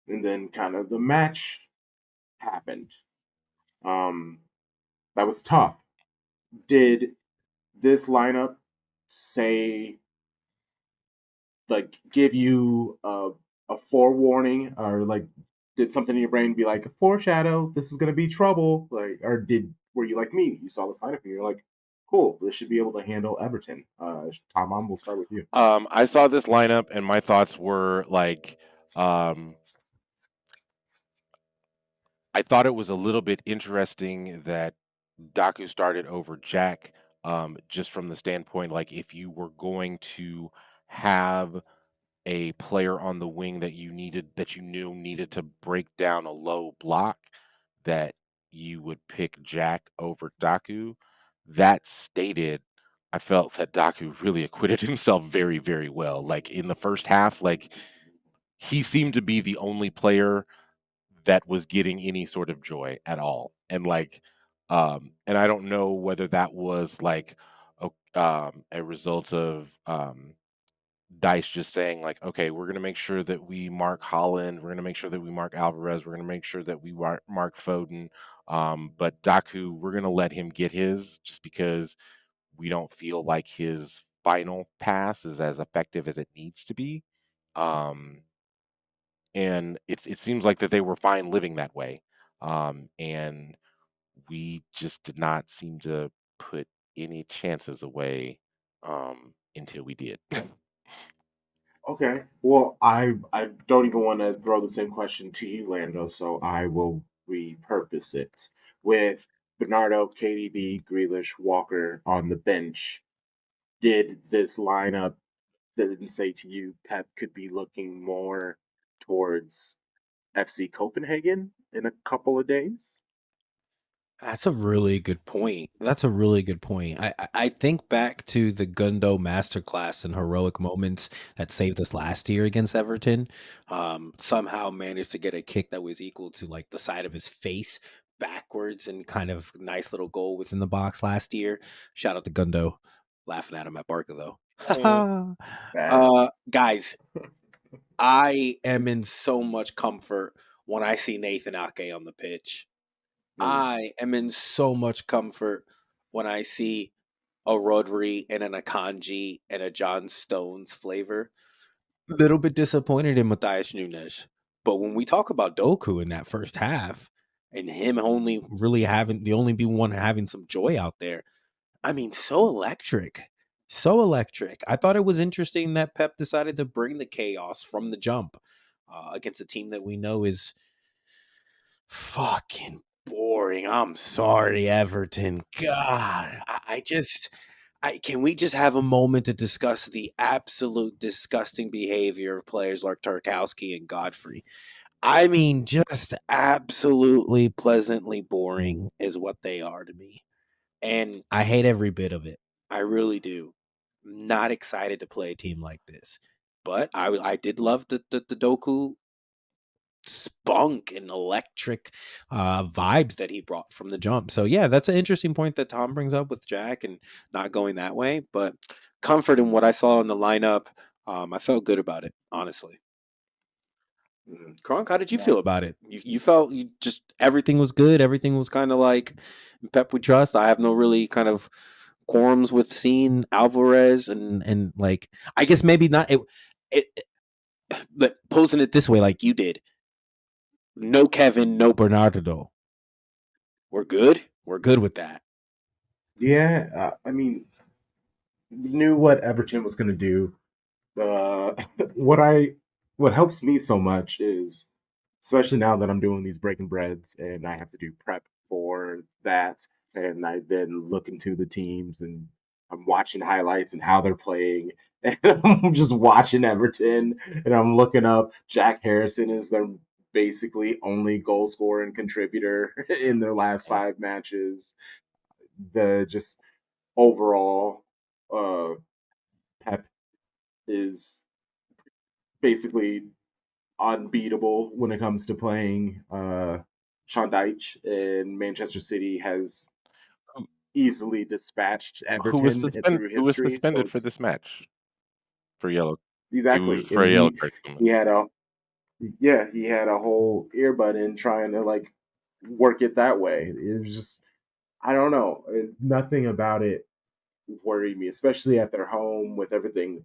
And then kind of the match happened. Um, that was tough. Did this lineup say like give you a forewarning, or like did something in your brain be like foreshadow this is gonna be trouble, like, or were you like me, you saw this lineup and you're like, cool, this should be able to handle Everton? Tom, we'll start with you. I saw this lineup and my thoughts were like, um, I thought it was a little bit interesting that Daku started over Jack, just from the standpoint like if you were going to have a player on the wing that you knew needed to break down a low block, that you would pick Jack over Daku. That stated, I felt that Daku really acquitted himself very, very well. Like in the first half, like he seemed to be the only player that was getting any sort of joy at all. And I don't know whether that was like a result of Dice just saying like, okay, we're gonna make sure that we mark Holland, we're gonna make sure that we mark Alvarez, we're gonna make sure that we mark Foden, but Daku, we're gonna let him get his just because we don't feel like his final pass is as effective as it needs to be. Um, and it seems like that they were fine living that way, and we just did not seem to put any chances away until we did. Okay, well, I don't even want to throw the same question to you, Lando, so I will repurpose it with Bernardo, KDB, Grealish, Walker on the bench. Did this lineup didn't say to you Pep could be looking more towards FC Copenhagen in a couple of days? That's a really good point. That's a really good point. I think back to the Gundo masterclass and heroic moments that saved us last year against Everton. Somehow managed to get a kick that was equal to like the side of his face backwards, and kind of nice little goal within the box last year. Shout out to Gundo. Laughing at him at Barca Mm, though. bad. Guys, I am in so much comfort when I see Nathan Ake on the pitch. Mm. I am in so much comfort when I see a Rodri and an Akanji and a John Stones flavor. Little bit disappointed in Matthias Nunes. But when we talk about Doku in that first half and him only really having the only be one having some joy out there, I mean, so electric. So electric. I thought it was interesting that Pep decided to bring the chaos from the jump against a team that we know is fucking boring. I'm sorry, Everton. God, I just, can we just have a moment to discuss the absolute disgusting behavior of players like Tarkowski and Godfrey? I mean, just absolutely pleasantly boring is what they are to me. And I hate every bit of it. I really do. Not excited to play a team like this. But I did love the Doku spunk and electric vibes that he brought from the jump. So yeah, that's an interesting point that Tom brings up with Jack and not going that way. But comfort in what I saw in the lineup, I felt good about it, honestly. Mm. Kronk, how did you Yeah. feel about it? You felt you just everything was good. Everything was kind of like Pep we trust. I have no really kind of quorums with seeing Alvarez and like I guess maybe not it but posing it this way like you did. No Kevin, no Bernardo. We're good. We're good with that. Yeah, I mean, knew what Everton was going to do. Uh, what I what helps me so much is, especially now that I'm doing these breaking breads and I have to do prep for that, and I then look into the teams and I'm watching highlights and how they're playing, and I'm just watching Everton and I'm looking up Jack Harrison is their basically only goal scorer and contributor in their last 5 matches. The just overall Pep is basically unbeatable when it comes to playing. Sean Dyche in Manchester City has easily dispatched Everton through Who was history. So suspended for it's this match for yellow? He was exactly, for and a yellow card. he had a he had a whole earbud in trying to like work it that way. It was just I don't know, nothing about it worried me, especially at their home with everything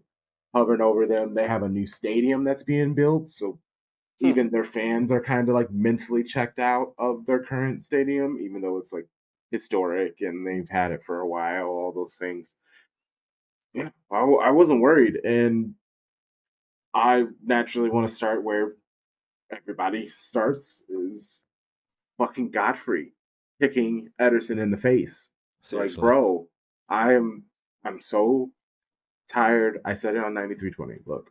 hovering over them. They have a new stadium that's being built, so even their fans are kind of like mentally checked out of their current stadium, even though it's like historic and they've had it for a while, all those things. Yeah, I wasn't worried. And I naturally want to start where everybody starts is fucking Godfrey kicking Ederson in the face. Like, Seriously. bro, I'm so tired. I said it on 9320. Look,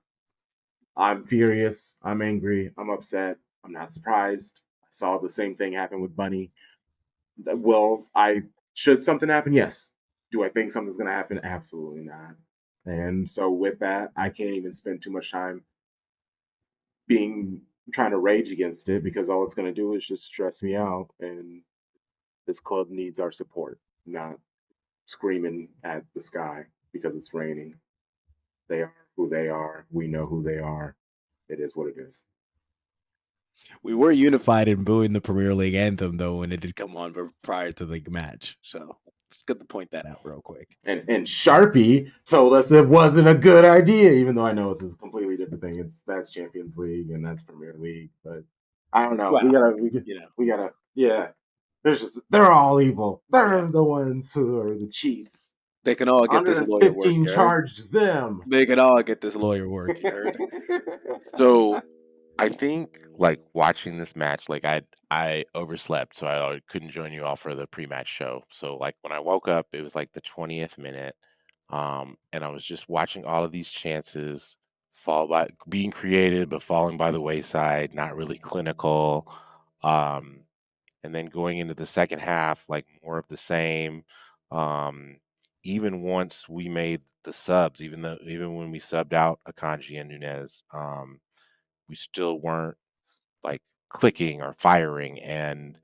I'm furious. I'm angry. I'm upset. I'm not surprised. I saw the same thing happen with Bunny. Will I should something happen? Yes. Do I think something's gonna happen? Absolutely not. And so with that, I can't even spend too much time being trying to rage against it because all it's gonna do is just stress me out. And this club needs our support, not screaming at the sky because it's raining. They are who they are. We know who they are. It is what it is. We were unified in booing the Premier League anthem though when it did come on prior to the match. So it's good to point that out real quick. And Sharpie told us it wasn't a good idea, even though I know it's a completely different thing. That's Champions League and that's Premier League, but I don't know. Well, We gotta yeah. They're all evil. They're the ones who are the cheats. they can all get this lawyer work. 115 You heard? charged them. They can all get this lawyer work. You heard? So I think like watching this match, like I overslept, so I couldn't join you all for the pre-match show. So like when I woke up, it was like the 20th minute, and I was just watching all of these chances fall by being created but falling by the wayside, not really clinical. Um, and then going into the second half, like more of the same. Um, even once we made the subs, even when we subbed out Akanji and Nunez, we still weren't like clicking or firing. And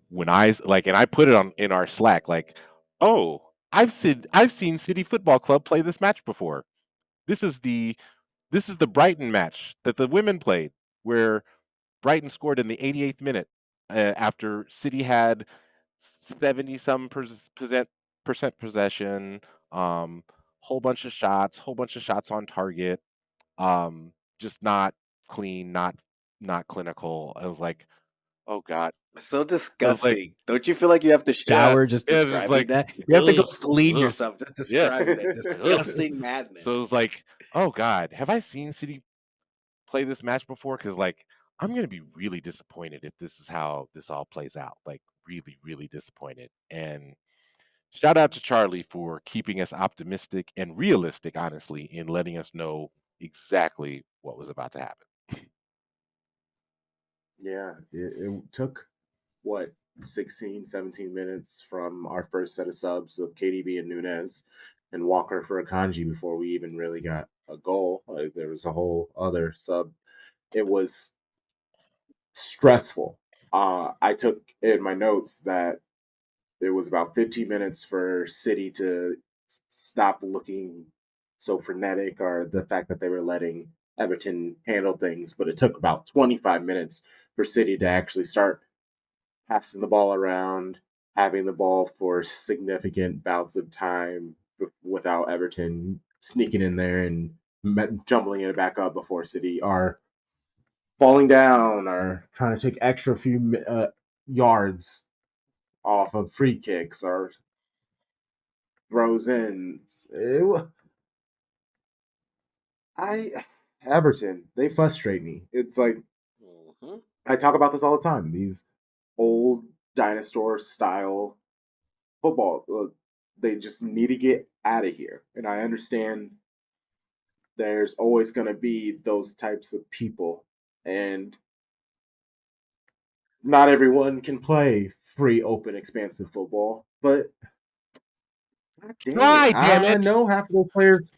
when and I put it on in our Slack, like, oh, I've seen City Football Club play this match before. This is the Brighton match that the women played, where Brighton scored in the 88th minute after City had 70 some percent possession, whole bunch of shots on target, just not clean, not clinical. I was like, oh god. So I was like, disgusting. Don't you feel like you have to yeah, shower just yeah, just describing like, that? You have to go ugh, clean ugh, yourself just describing yes, that ugh. disgusting So it madness. was like, oh god, have I seen City play this match before? Because like I'm gonna be really disappointed if this is how this all plays out. Like really, really disappointed. And shout out to Charlie for keeping us optimistic and realistic, honestly, in letting us know exactly what was about to happen. Yeah, it took what 16, 17 minutes from our first set of subs of KDB and Nunez and Walker for Akanji before we even really got a goal. Like, there was a whole other sub. It was stressful. I took in my notes that it was about 15 minutes for City to stop looking so frenetic, or the fact that they were letting Everton handle things, but it took about 25 minutes for City to actually start passing the ball around, having the ball for significant bouts of time without Everton sneaking in there and jumbling it back up before City are falling down or trying to take extra few yards off of free kicks or throws in. I Everton, they frustrate me. It's like Mhm. I talk about this all the time. These old dinosaur style football, they just need to get out of here. And I understand there's always going to be those types of people and not everyone can play free, open, expansive football. But God dang it, Try, damn I it. know half of those players.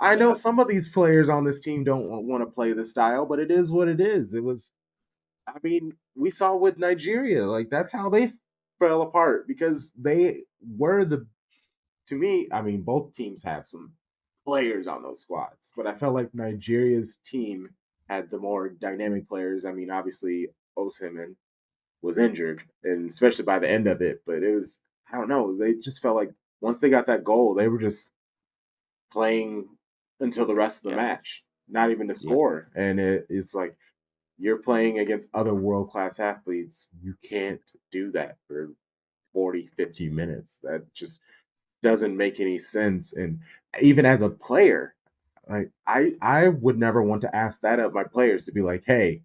I know some of these players on this team don't want to play the style, but it is what it is. It was. I mean, we saw with Nigeria, like that's how they fell apart because they were the. To me, I mean, both teams have some players on those squads, but I felt like Nigeria's team had the more dynamic players. I mean, obviously Osimhen was injured, and especially by the end of it, but it was I don't know. They just felt like once they got that goal, they were just playing until the rest of the Yes. match, not even to Yeah. score. And it's like you're playing against other world class athletes. You can't do that for 40, 50 minutes. That just doesn't make any sense. And even as a player, like I would never want to ask that of my players to be like, hey,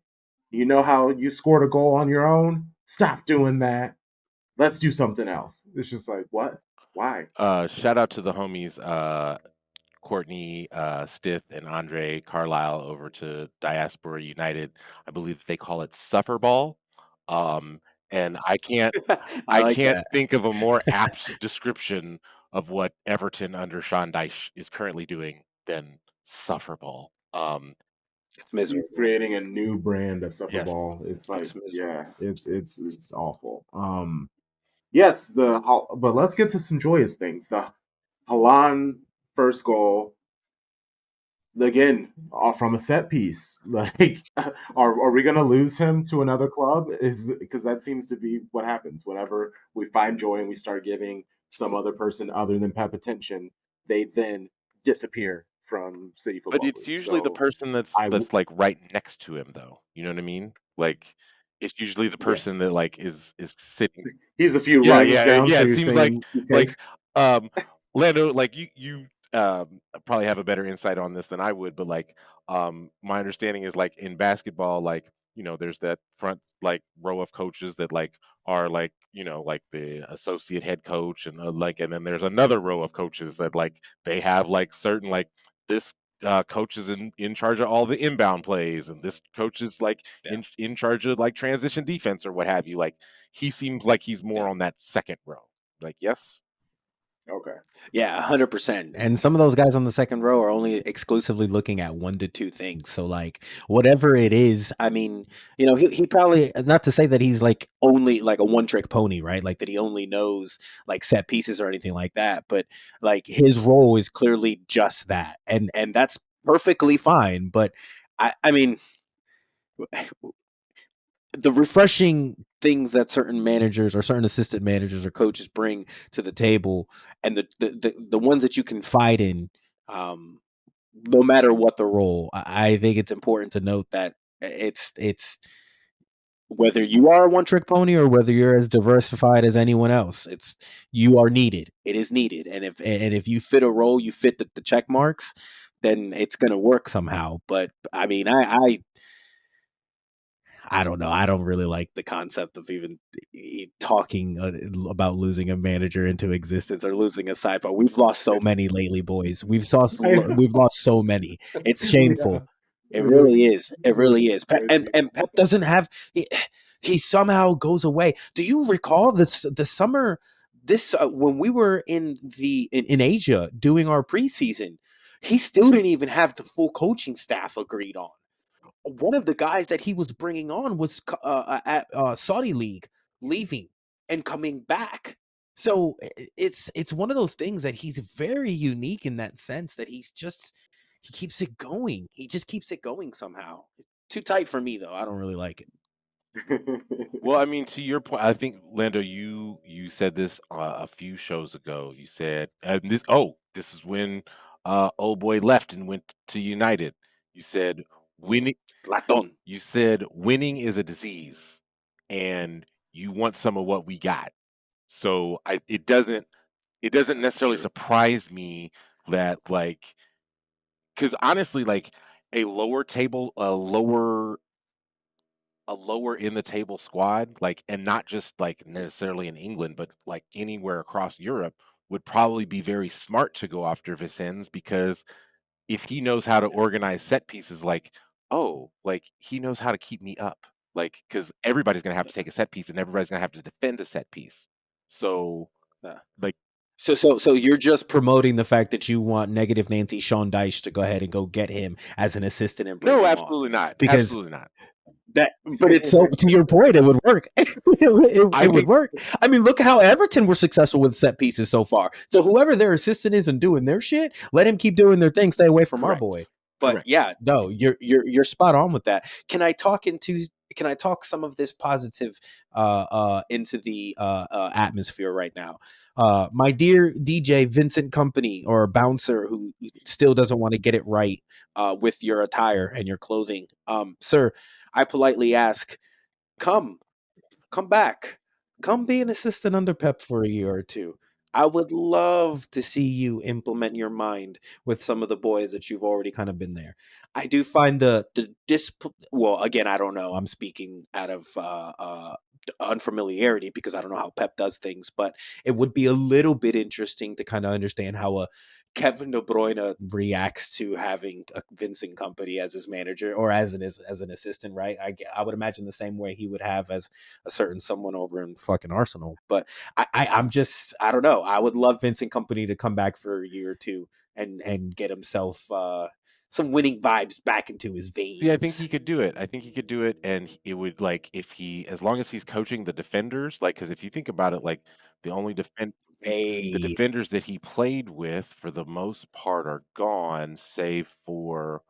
you know how you scored a goal on your own? Stop doing that. Let's do something else. It's just like, what? Why? Shout out to the homies, Courtney, Stith, and Andre Carlisle over to Diaspora United. I believe they call it Suffer Ball. Um, and I I like can't that. think of a more apt description of what Everton under Sean Dyche is currently doing than Suffer Ball. It's He's miserable. creating a new brand of suffer Yes. ball. It's like, It's miserable. yeah, it's awful. Yes, but let's get to some joyous things. The Halan first goal again from a set piece. Like, are we going to lose him to another club? Is because that seems to be what happens whenever we find joy and we start giving some other person other than Pep attention. They then disappear from City But Football it's League. usually the So person I that's like right next to him though. You know what I mean? Like it's usually the person yes, that like is sitting. he's a few Yeah, rungs yeah, down. yeah. So It you're seems like saying he's safe. like um Lando, like you probably have a better insight on this than I would, but like my understanding is like in basketball, like there's that front like row of coaches that like are like like the associate head coach and like and then there's another row of coaches that like they have like certain like this coach is in charge of all the inbound plays and this coach is like in charge of like transition defense or what have you. Like he seems like he's more Yeah. on that second row. Like, yes. Okay. Yeah, 100%. And some of those guys on the second row are only exclusively looking at one to two things. So like whatever it is, I mean, he probably, not to say that he's like only like a one trick pony, right? Like that he only knows like set pieces or anything like that, but like his role is clearly just that. And that's perfectly fine, but I mean the refreshing things that certain managers or certain assistant managers or coaches bring to the table and the ones that you confide in, um, no matter what the role, I think it's important to note that it's whether you are a one trick pony or whether you're as diversified as anyone else, you are needed. It is needed. And if you fit a role, you fit the check marks, then it's gonna work somehow. But I mean, I don't know. I don't really like the concept of even talking about losing a manager into existence or losing a side. But we've lost so many lately, boys. We've lost so many. It's Yeah. shameful. It really is. It It was really is. And crazy. Pep doesn't have. He somehow goes away. Do you recall the summer? This when we were in Asia doing our preseason, he still didn't even have the full coaching staff agreed on. One of the guys that he was bringing on was at Saudi League, leaving and coming back. So it's one of those things that he's very unique in that sense that he keeps it going. He just keeps it going somehow. Too tight for me though. I don't really like it. Well, I mean, to your point, I think Lando, you said this a few shows ago. You said, this is when old boy left and went to United. You said winning. Laton. You said winning is a disease, and you want some of what we got. So it doesn't necessarily True. surprise me that like because honestly, like a lower in the table squad, like, and not just like necessarily in England, but like anywhere across Europe, would probably be very smart to go after Vicens because if he knows how to organize set pieces, like oh, like he knows how to keep me up. Like, because everybody's gonna have to take a set piece and everybody's gonna have to defend a set piece. So, Yeah. like, So you're just promoting the fact that you want negative Nancy Sean Dyche to go ahead and go get him as an assistant and bring no, him on absolutely not. because Absolutely not. that. But it's so to your point, it would work. I It would think work. I mean, look at how Everton were successful with set pieces so far. So whoever their assistant is and doing their shit, let him keep doing their thing. Stay away from our correct. boy. But Correct. yeah, no, you're spot on with that. Can I talk some of this positive into the atmosphere right now? My dear DJ Vincent Company or bouncer who still doesn't want to get it right with your attire and your clothing. Sir, I politely ask, come come back. Come be an assistant under Pep for a year or two. I would love to see you implement your mind with some of the boys that you've already kind of been there. I do find well, again, I don't know. I'm speaking out of unfamiliarity because I don't know how Pep does things, but it would be a little bit interesting to kind of understand how a Kevin De Bruyne reacts to having a Vincent Company as his manager or as an assistant, right? I would imagine the same way he would have as a certain someone over in fucking Arsenal. But I'm just I don't know. I would love Vincent Company to come back for a year or two and get himself some winning vibes back into his Yeah, I think veins. he could do it. I think he could do it, and it would like if as long as he's coaching the defenders, like because if you think about it, like the only the Hey, defenders that he played with for the most part are gone, save for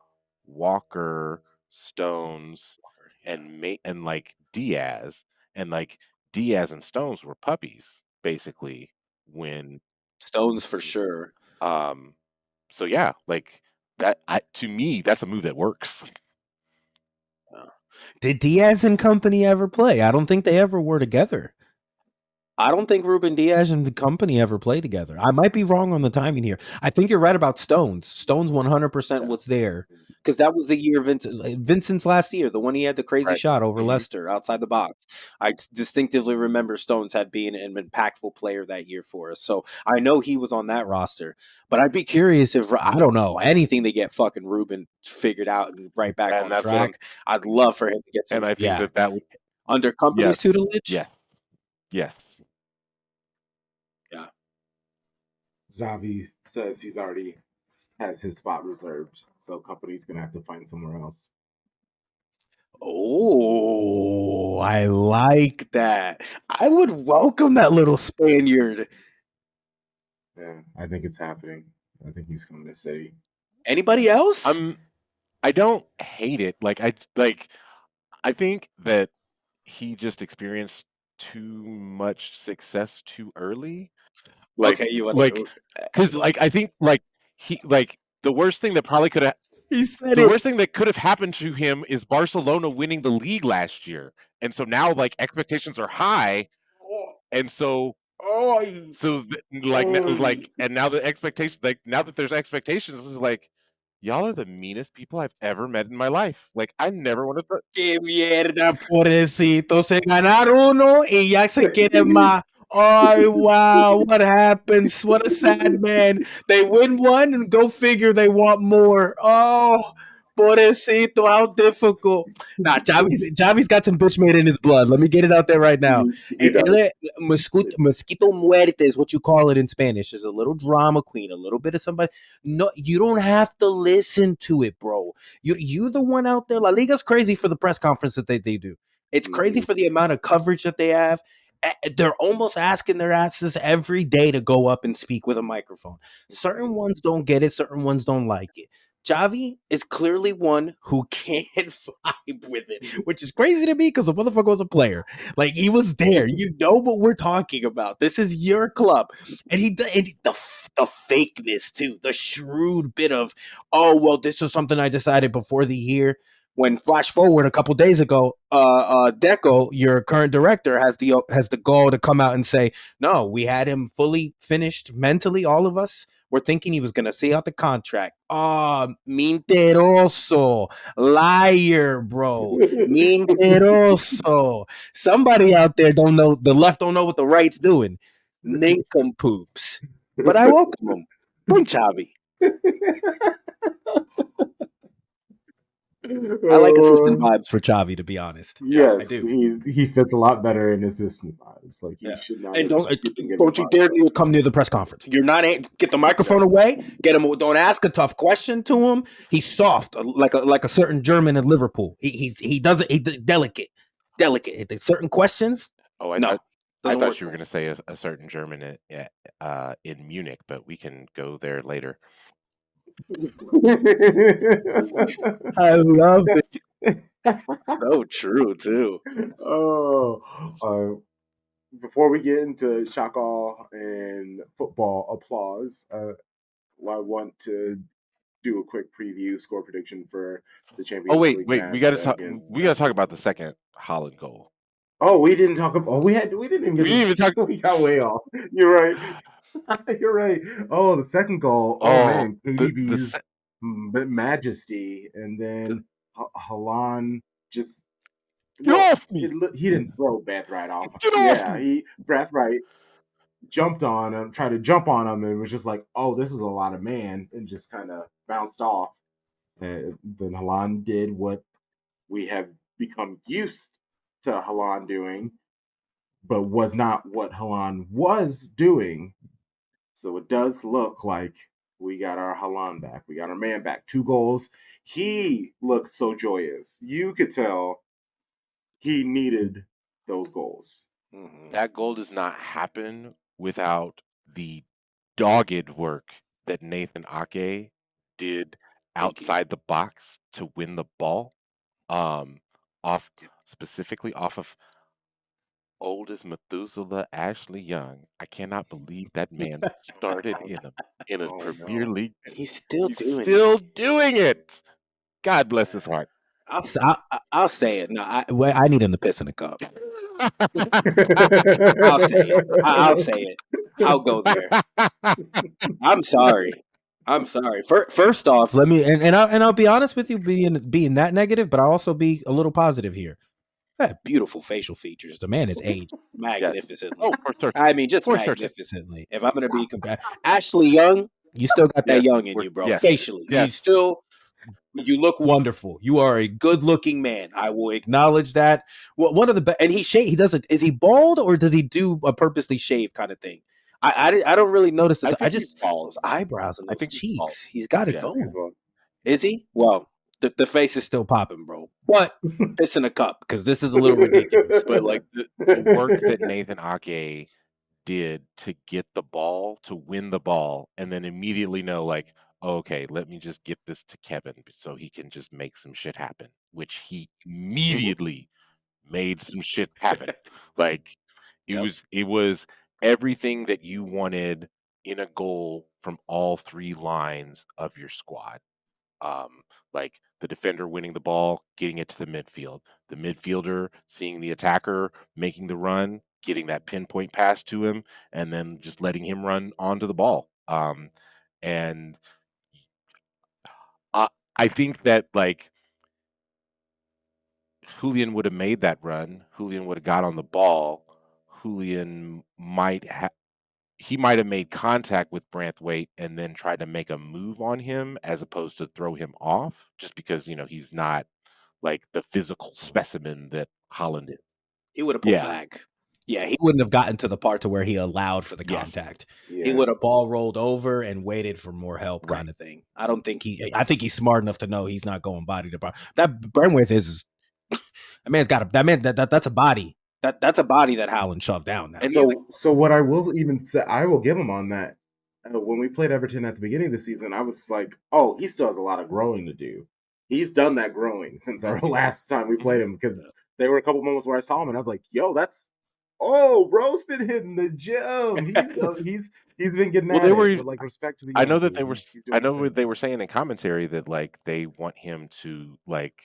Walker, Stones, yeah, and like Diaz, and like Diaz and Stones were puppies basically when Stones for sure. um. So yeah, like that. To me, that's a move that works. Did Diaz and Company ever play? I don't think they ever were together. I don't think Ruben Diaz and the Company ever played together. I might be wrong on the timing here. I think you're right about Stones. Stones 100% Yeah. was there because that was the year Vincent's last year, the one he had the crazy Right. shot over Mhm. Leicester outside the box. I distinctively remember Stones had been an impactful player that year for us. So I know he was on that roster. But I'd be curious if I don't know anything to get fucking Ruben figured out and right back And on that's what I'm track. I'd love for him to get and some I think that that would under Company's yes. tutelage. Yeah. Yes. Yeah. Xavi says he's already has his spot reserved, so Company's gonna have to find somewhere else. Oh, I like that. I would welcome that little Spaniard. Yeah, I think it's happening. I think he's coming to City. Anybody else? I don't hate it. I think that he just experienced too much success too early. Like Okay, you want like to. cuz like I think like he like the worst thing that probably could have He said the it. worst thing that could have happened to him is Barcelona winning the league last year. And so now like expectations are high and so Oi, oi. and now the expectation like now that there's expectations is like y'all are the meanest people I've ever met in my life. Like I never want to Qué mierda, pobrecito. Se ganaron uno y ya se quieren más. Oh, wow. What happens? What a sad man. They win one and go figure they want more. Oh, pobrecito. How difficult. Nah, Javi's got some bitch made in his blood. Let me get it out there right now. He does. Mosquito muerte is what you call it in Spanish. There's a little drama queen, a little bit of somebody. No, you don't have to listen to it, bro. You're the one out there. La Liga's crazy for the press conference that they do. It's crazy Mhm. for the amount of coverage that they have. They're almost asking their asses every day to go up and speak with a microphone. Certain ones don't get it, certain ones don't like it. Javi is clearly one who can't vibe with it, which is crazy to me because the motherfucker was a player. Like he was there. You know what we're talking about. This is your club, and the fakeness too, the shrewd bit of, oh well, this is something I decided before the year. When flash forward a couple days ago, Deco, your current director, has the goal to come out and say, no, we had him fully finished mentally. All of us were thinking he was going to see out the contract. Oh, mentiroso, liar, bro, mentiroso. Somebody out there don't know the left don't know what the right's doing. Nincompoops. But I welcome him. Bring Chavi. I like assistant Uh, vibes for Xavi, to be honest. I yes, do. he fits a lot better in assistant vibes. Like he Yeah. should not And have been given don't you dare come near the press conference. You're not get the microphone away. Get him. Don't ask a tough question to him. He's soft, like a certain German in Liverpool. He doesn't. He's delicate. There's certain questions. Oh, I No, thought doesn't work you were for him. going to say a certain German in Munich, but we can go there later. I love it. So true too. Oh, before we get into Shakal and football applause, I want to do a quick preview score prediction for the Oh Champions wait, League wait, we match got to talk. against We got to talk Everton. about the second Holland goal. Oh, we didn't talk about. Oh, we didn't even We get didn't even talk. we got way off. You're right. You're right. Oh, the second goal. Oh Oh, man, the KDB's majesty, and then Halan just. get Well, off me! he didn't throw Brathwaite off. Get off Yeah, me! Brathwaite jumped on him, tried to jump on him, and was just like, "Oh, this is a lot of man," and just kind of bounced off. And then Halan did what we have become used to Halan doing, but was not what Halan was doing. So it does look like we got our Halan back. We got our man back. 2 goals. He looked so joyous. You could tell he needed those goals. That goal does not happen without the dogged work that Nathan Ake did outside the box to win the ball. Off specifically off of old as Methuselah Ashley Young. I cannot believe that man started in a Premier no. League. He's still He's doing still doing it. God bless his heart. I'll say it. No, I need him to piss in a cup. I'll say it. I'll say it. I'll go there. I'm sorry. First off, let me and I'll be honest with you, being that negative, but I'll also be a little positive here. Beautiful facial features. The man is aged magnificently. Oh, for certain. I mean, just For certain. magnificently. If I'm going to be compared, Ashley Young, you still got that Yes, young in you, bro. yes, Facially, yes. you look wonderful. You are a good-looking man. I will acknowledge that. Well, one of the and he doesn't. Is he bald or does he do a purposely shave kind of thing? I don't really notice it. I just those eyebrows and those cheeks. He's got it going. Is he? Well, the face is still popping, bro. But piss in a cup because this is a little ridiculous. But like the work that Nathan Ake did to get the ball, to win the ball, and then immediately know like, okay, let me just get this to Kevin so he can just make some shit happen, which he immediately made some shit happen. Like it was everything that you wanted in a goal from all 3 lines of your squad. Like the defender winning the ball, getting it to the midfield, the midfielder seeing the attacker making the run, getting that pinpoint pass to him, and then just letting him run onto the ball. And I think that like Julian would have made that run. Julian would have got on the ball. Julian might have. He might have made contact with Branthwaite and then tried to make a move on him as opposed to throw him off, just because he's not like the physical specimen that Holland is. He would have pulled back. Yeah, he wouldn't have gotten to the part to where he allowed for the contact. Yeah. He would have ball rolled over and waited for more help, kind of thing. I think he's smart enough to know he's not going body to body. That Brentworth is that man's got that's a body. That's a body that Howland shoved down. Now. So what I will even say, I will give him on that. When we played Everton at the beginning of the season, I was like, oh, he still has a lot of growing to do. He's done that growing since our last time we played him, because there were a couple moments where I saw him and I was like, yo, bro's been hitting the gym. He's been getting at it. But like, respect to the I know that dude. they were. I know what they were saying in commentary that like they want him to like.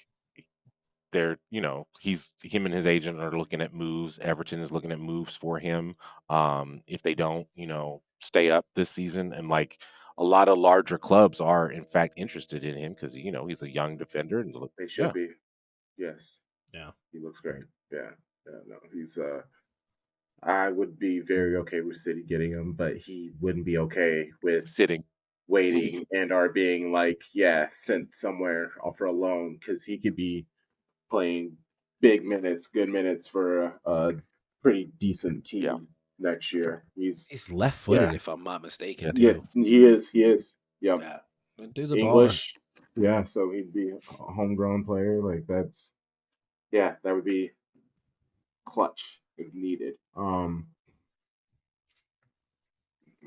They're him and his agent are looking at moves. Everton is looking at moves for him. If they don't stay up this season, and like a lot of larger clubs are in fact interested in him because he's a young defender and They should be. Yes. Yeah. He looks great. Yeah. No, he's I would be very okay with City getting him, but he wouldn't be okay with sitting. waiting and are being like, yeah, sent somewhere for a loan because he could be playing big minutes, good minutes for a pretty decent team Yeah. next year. He's left-footed, yeah, if I'm not mistaken, Yeah. too. yes, he is. He is. Yep. Yeah, that dude's a baller. English. Yeah, so he'd be a homegrown player. Like that's that would be clutch if needed.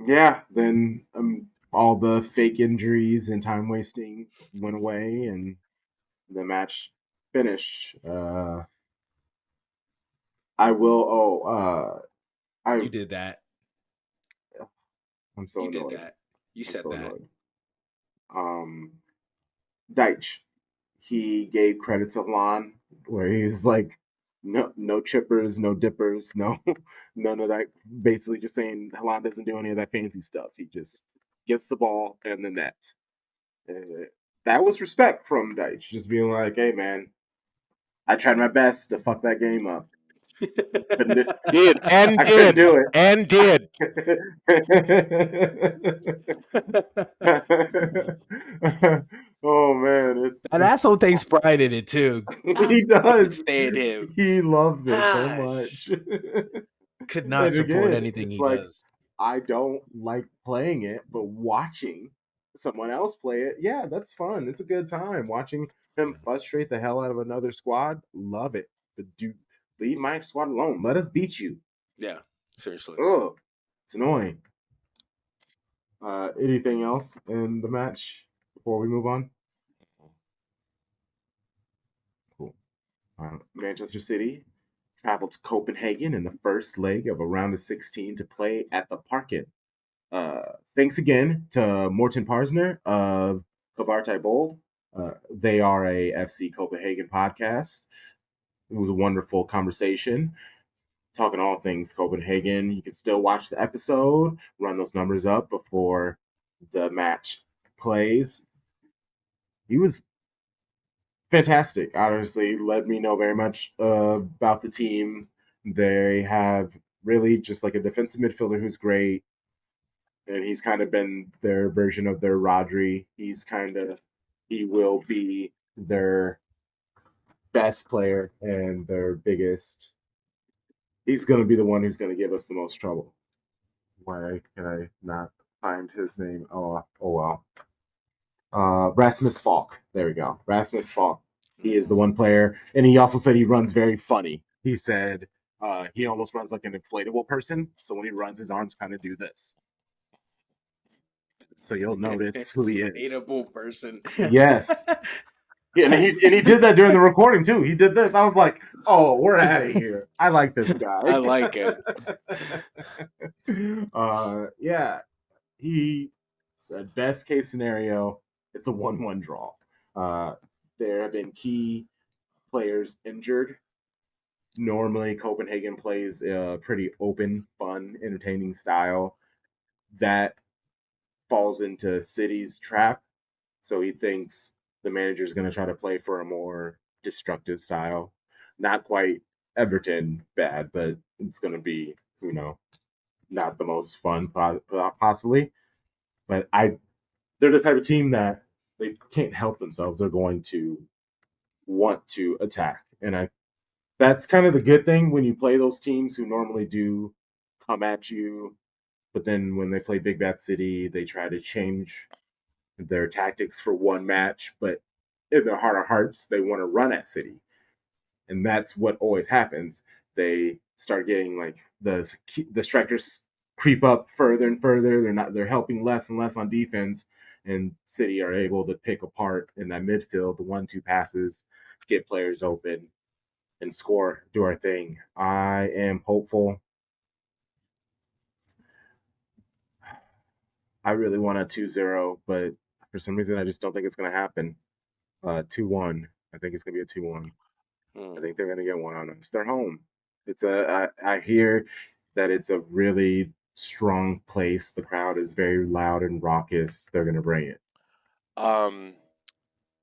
Yeah, then all the fake injuries and time wasting went away, and the match finished. I will. You did that. I'm so You did annoyed. that. You I'm said so that. annoyed. Deitch, he gave credit to Lon, where he's like, no chippers, no dippers, no none of that. Basically, just saying Lon doesn't do any of that fancy stuff. He just gets the ball and the net. That was respect from Deitch, just being like, "Hey, man, I tried my best to fuck that game up. Couldn't do, Did and I couldn't did do and did. it." Oh man, That asshole takes pride in it, too. he I can't does. stand him. He loves it so Gosh. much. Could not And support again, anything it's he like does. I don't like playing it, but watching someone else play it, yeah, that's fun. It's a good time. Watching him frustrate the hell out of another squad, love it. But dude, leave my squad alone. Let us beat you. Yeah, seriously. Ugh, it's annoying. Anything else in the match before we move on? Cool. Manchester City traveled to Copenhagen in the first leg of a round of 16 to play at the Parken. Thanks again to Morten Parsner of Kvartai Bold. They are a FC Copenhagen podcast. It was a wonderful conversation talking all things Copenhagen. You can still watch the episode, run those numbers up before the match plays. He was fantastic. Honestly, let me know very much about the team. They have really just like a defensive midfielder who's great, and he's kind of been their version of their Rodri. He will be their best player and their biggest. He's going to be the one who's going to give us the most trouble. Why can I not find his name? Oh well. Rasmus Falk. There we go. Rasmus Falk. He is the one player, and he also said he runs very funny. He said he almost runs like an inflatable person. So when he runs, his arms kind of do this. So you'll notice who he is. Hateable person. Yes. Yeah, and he did that during the recording too. He did this. I was like, "Oh, we're out of here." I like this guy. I like him. Yeah, he said best case scenario, it's a 1-1 draw. There have been key players injured. Normally, Copenhagen plays a pretty open, fun, entertaining style that falls into City's trap. So he thinks the manager is going to try to play for a more destructive style. Not quite Everton bad, but it's going to be, not the most fun possibly. But they're the type of team that they can't help themselves. They're going to want to attack. And that's kind of the good thing when you play those teams who normally do come at you. But then when they play Big Bad City, they try to change their tactics for one match, but in their heart of hearts, they want to run at City. And that's what always happens. They start getting like the strikers creep up further and further. They're helping less and less on defense, and City are able to pick apart in that midfield, the 1-2 passes, get players open, and score, do our thing. I am hopeful. I really want a 2-0, but for some reason, I just don't think it's going to happen. 2-1. I think it's going to be a 2-1. I think they're going to get one on us. They're home. I hear that it's a really strong place. The crowd is very loud and raucous. They're going to bring it.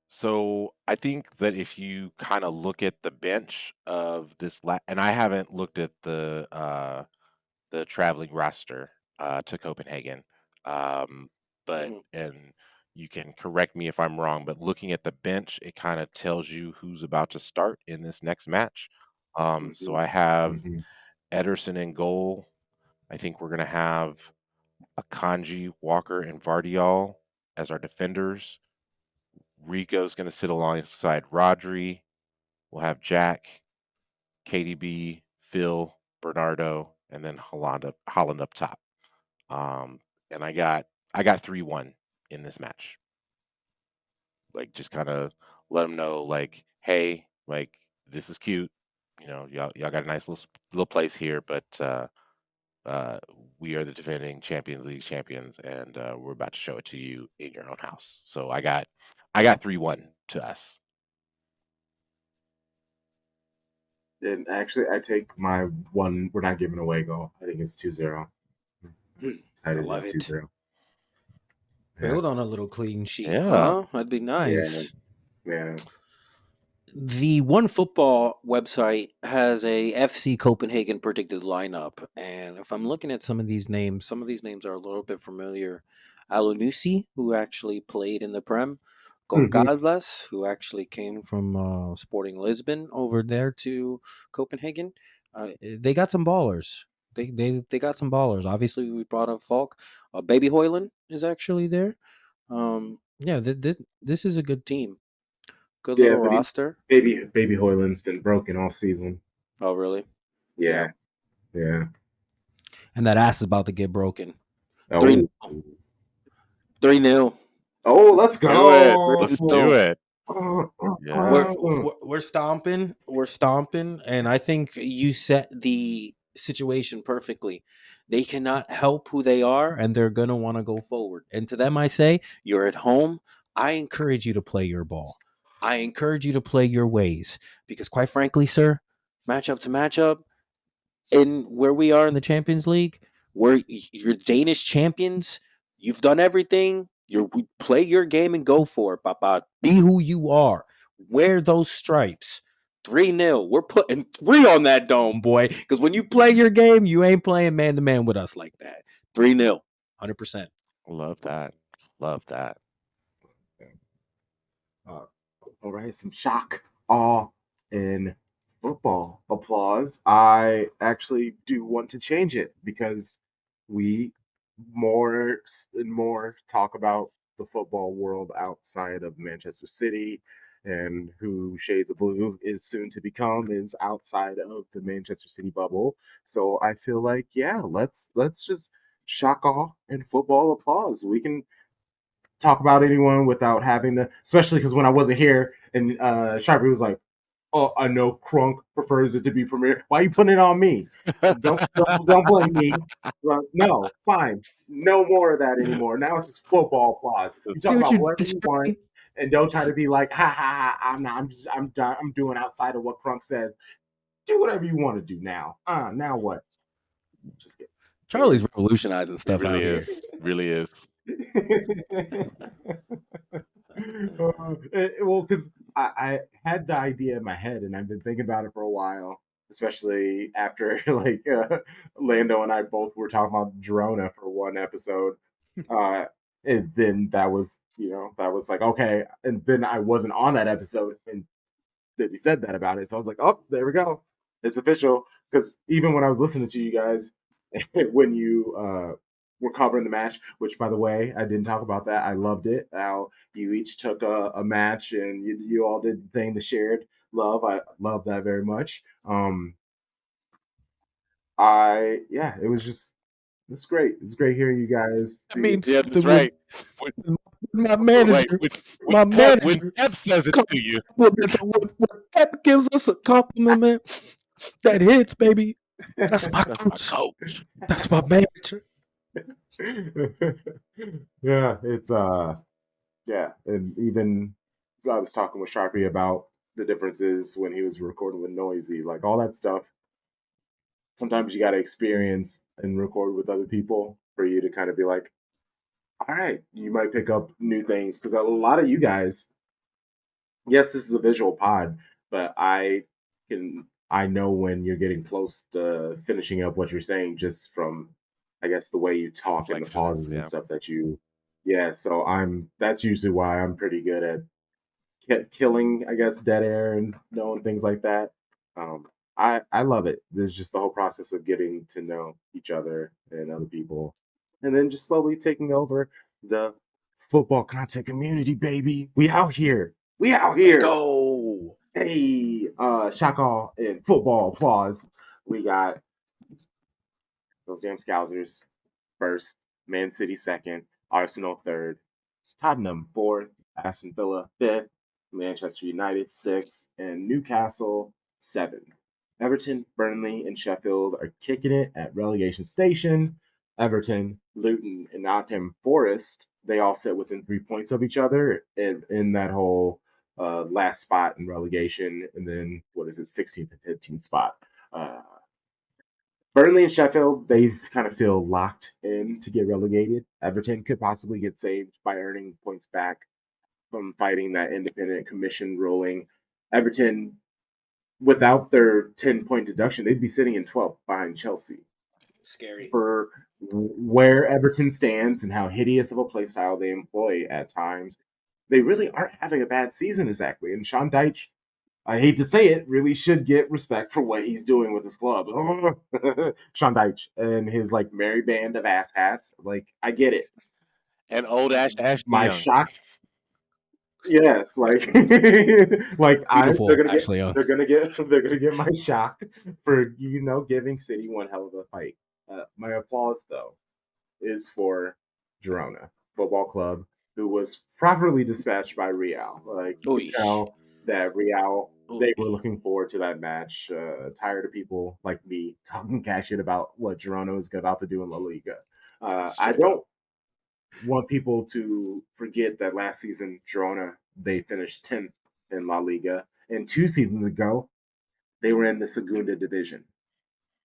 So I think that if you kind of look at the bench of this, and I haven't looked at the traveling roster to Copenhagen. Um, but and you can correct me if I'm wrong, but looking at the bench, it kind of tells you who's about to start in this next match. So I have Ederson in goal. I think we're gonna have Akanji, Walker, and Vardiol as our defenders. Rico's gonna sit alongside Rodri. We'll have Jack, KDB, Phil, Bernardo, and then Holland up top. And I got 3-1 in this match. Like, just kind of let them know, like, hey, like, this is cute. You know, y'all got a nice little place here, but we are the defending Champions League champions, and we're about to show it to you in your own house. So I got 3-1 to us. And actually, I take my one. We're not giving away goal. I think it's 2-0. Excited love it's it. 2-0. Build on a little clean sheet, Yeah. huh? That'd be nice. Yeah. The One Football website has a FC Copenhagen predicted lineup, and if I'm looking at some of these names are a little bit familiar. Alunusi, who actually played in the Prem, Goncalves, who actually came from Sporting Lisbon over there to Copenhagen. They got some ballers. They got some ballers. Obviously, we brought up Falk. Baby Hoyland is actually there. Yeah, this is a good team. Good Yeah, little but roster. Baby Hoyland's been broken all season. Oh, really? Yeah. And that ass is about to get broken. Oh. 3-0. Oh, let's Do go. it. Let's do it. We're, Yes. we're stomping. We're stomping. And I think you set the situation perfectly. They cannot help who they are, and they're going to want to go forward. And to them, I say, you're at home. I encourage you to play your ball. I encourage you to play your ways. Because quite frankly, sir, matchup to matchup, in where we are in the Champions League, where you're Danish champions, you've done everything. We play your game and go for it, Papa. Be who you are. Wear those stripes. 3-0. We're putting 3 on that dome, boy. Because when you play your game, you ain't playing man to man with us like that. 3-0. 100%. Love that. Love that. All right, some shock, awe, and football applause. I actually do want to change it because we more and more talk about the football world outside of Manchester City, and who Shades of Blue is soon to become is outside of the Manchester City bubble. So I feel like, yeah, let's just shock, awe, and football applause. We can talk about anyone without having the, especially because when I wasn't here and Sharpie was like, "Oh, I know Crunk prefers it to be premiere. Why are you putting it on me? Don't blame me." No, fine. No more of that anymore. Now it's just football applause. You talk about whatever you want, and don't try to be like, "Ha ha ha!" I'm done. I'm doing outside of what Crunk says. Do whatever you want to do now. Now what? Just get. Charlie's revolutionizing stuff It really out here. is. Really is. Well, because I had the idea in my head and I've been thinking about it for a while, especially after like Lando and I both were talking about Girona for one episode. And then that was like, okay. And then I wasn't on that episode and then he said that about it. So I was like, oh, there we go. It's official. Because even when I was listening to you guys, when you were covering the match, which by the way, I didn't talk about that. I loved it. How you each took a match and you all did the thing, the shared love. I love that very much. It was just, it's great. It's great hearing you guys. I mean, Yeah, that's right. my manager, When Pep says it to you. When Pep gives us a compliment, man, that hits, baby. That's my coach. That's my manager. Yeah, it's and even I was talking with Sharpie about the differences when he was recording with Noisy, like all that stuff. Sometimes you got to experience and record with other people for you to kind of be like, all right, you might pick up new things because a lot of you guys, yes, this is a visual pod, but I know when you're getting close to finishing up what you're saying just from, I guess, the way you talk and the pauses and stuff that you Yeah, so that's usually why I'm pretty good at killing, I guess, dead air and knowing things like that. Um, I love it. There's just the whole process of getting to know each other and other people, and then just slowly taking over the football content community. Baby, we out here. We out Let's here. go. Hey, Shaka and football applause. We got those damn Scousers first, Man City second, Arsenal third, Tottenham fourth, Aston Villa fifth, Manchester United sixth, and Newcastle seventh. Everton, Burnley, and Sheffield are kicking it at relegation station. Everton, Luton, and Nottingham Forest, they all sit within 3 points of each other in that whole last spot in relegation. And then, what is it, 16th and 15th spot. Uh, Burnley and Sheffield, they kind of feel locked in to get relegated. Everton could possibly get saved by earning points back from fighting that independent commission ruling. Everton, without their 10-point deduction, they'd be sitting in 12th behind Chelsea. Scary. For where Everton stands and how hideous of a play style they employ at times, they really aren't having a bad season exactly. And Sean Dyche, I hate to say it, really should get respect for what he's doing with his club. Sean Dyche and his like merry band of ass hats. Like, I get it. And old Ashley My Young. shock, yes, like Beautiful, Ashley Young. they're gonna get my shock for giving City one hell of a fight. My applause though is for Girona Football Club, who was properly dispatched by Real. Like, you could tell that Real, they were looking forward to that match. Tired of people like me talking cash shit about what Girona is about to do in La Liga. I don't want people to forget that last season, Girona, they finished 10th in La Liga. And 2 seasons ago, they were in the Segunda division.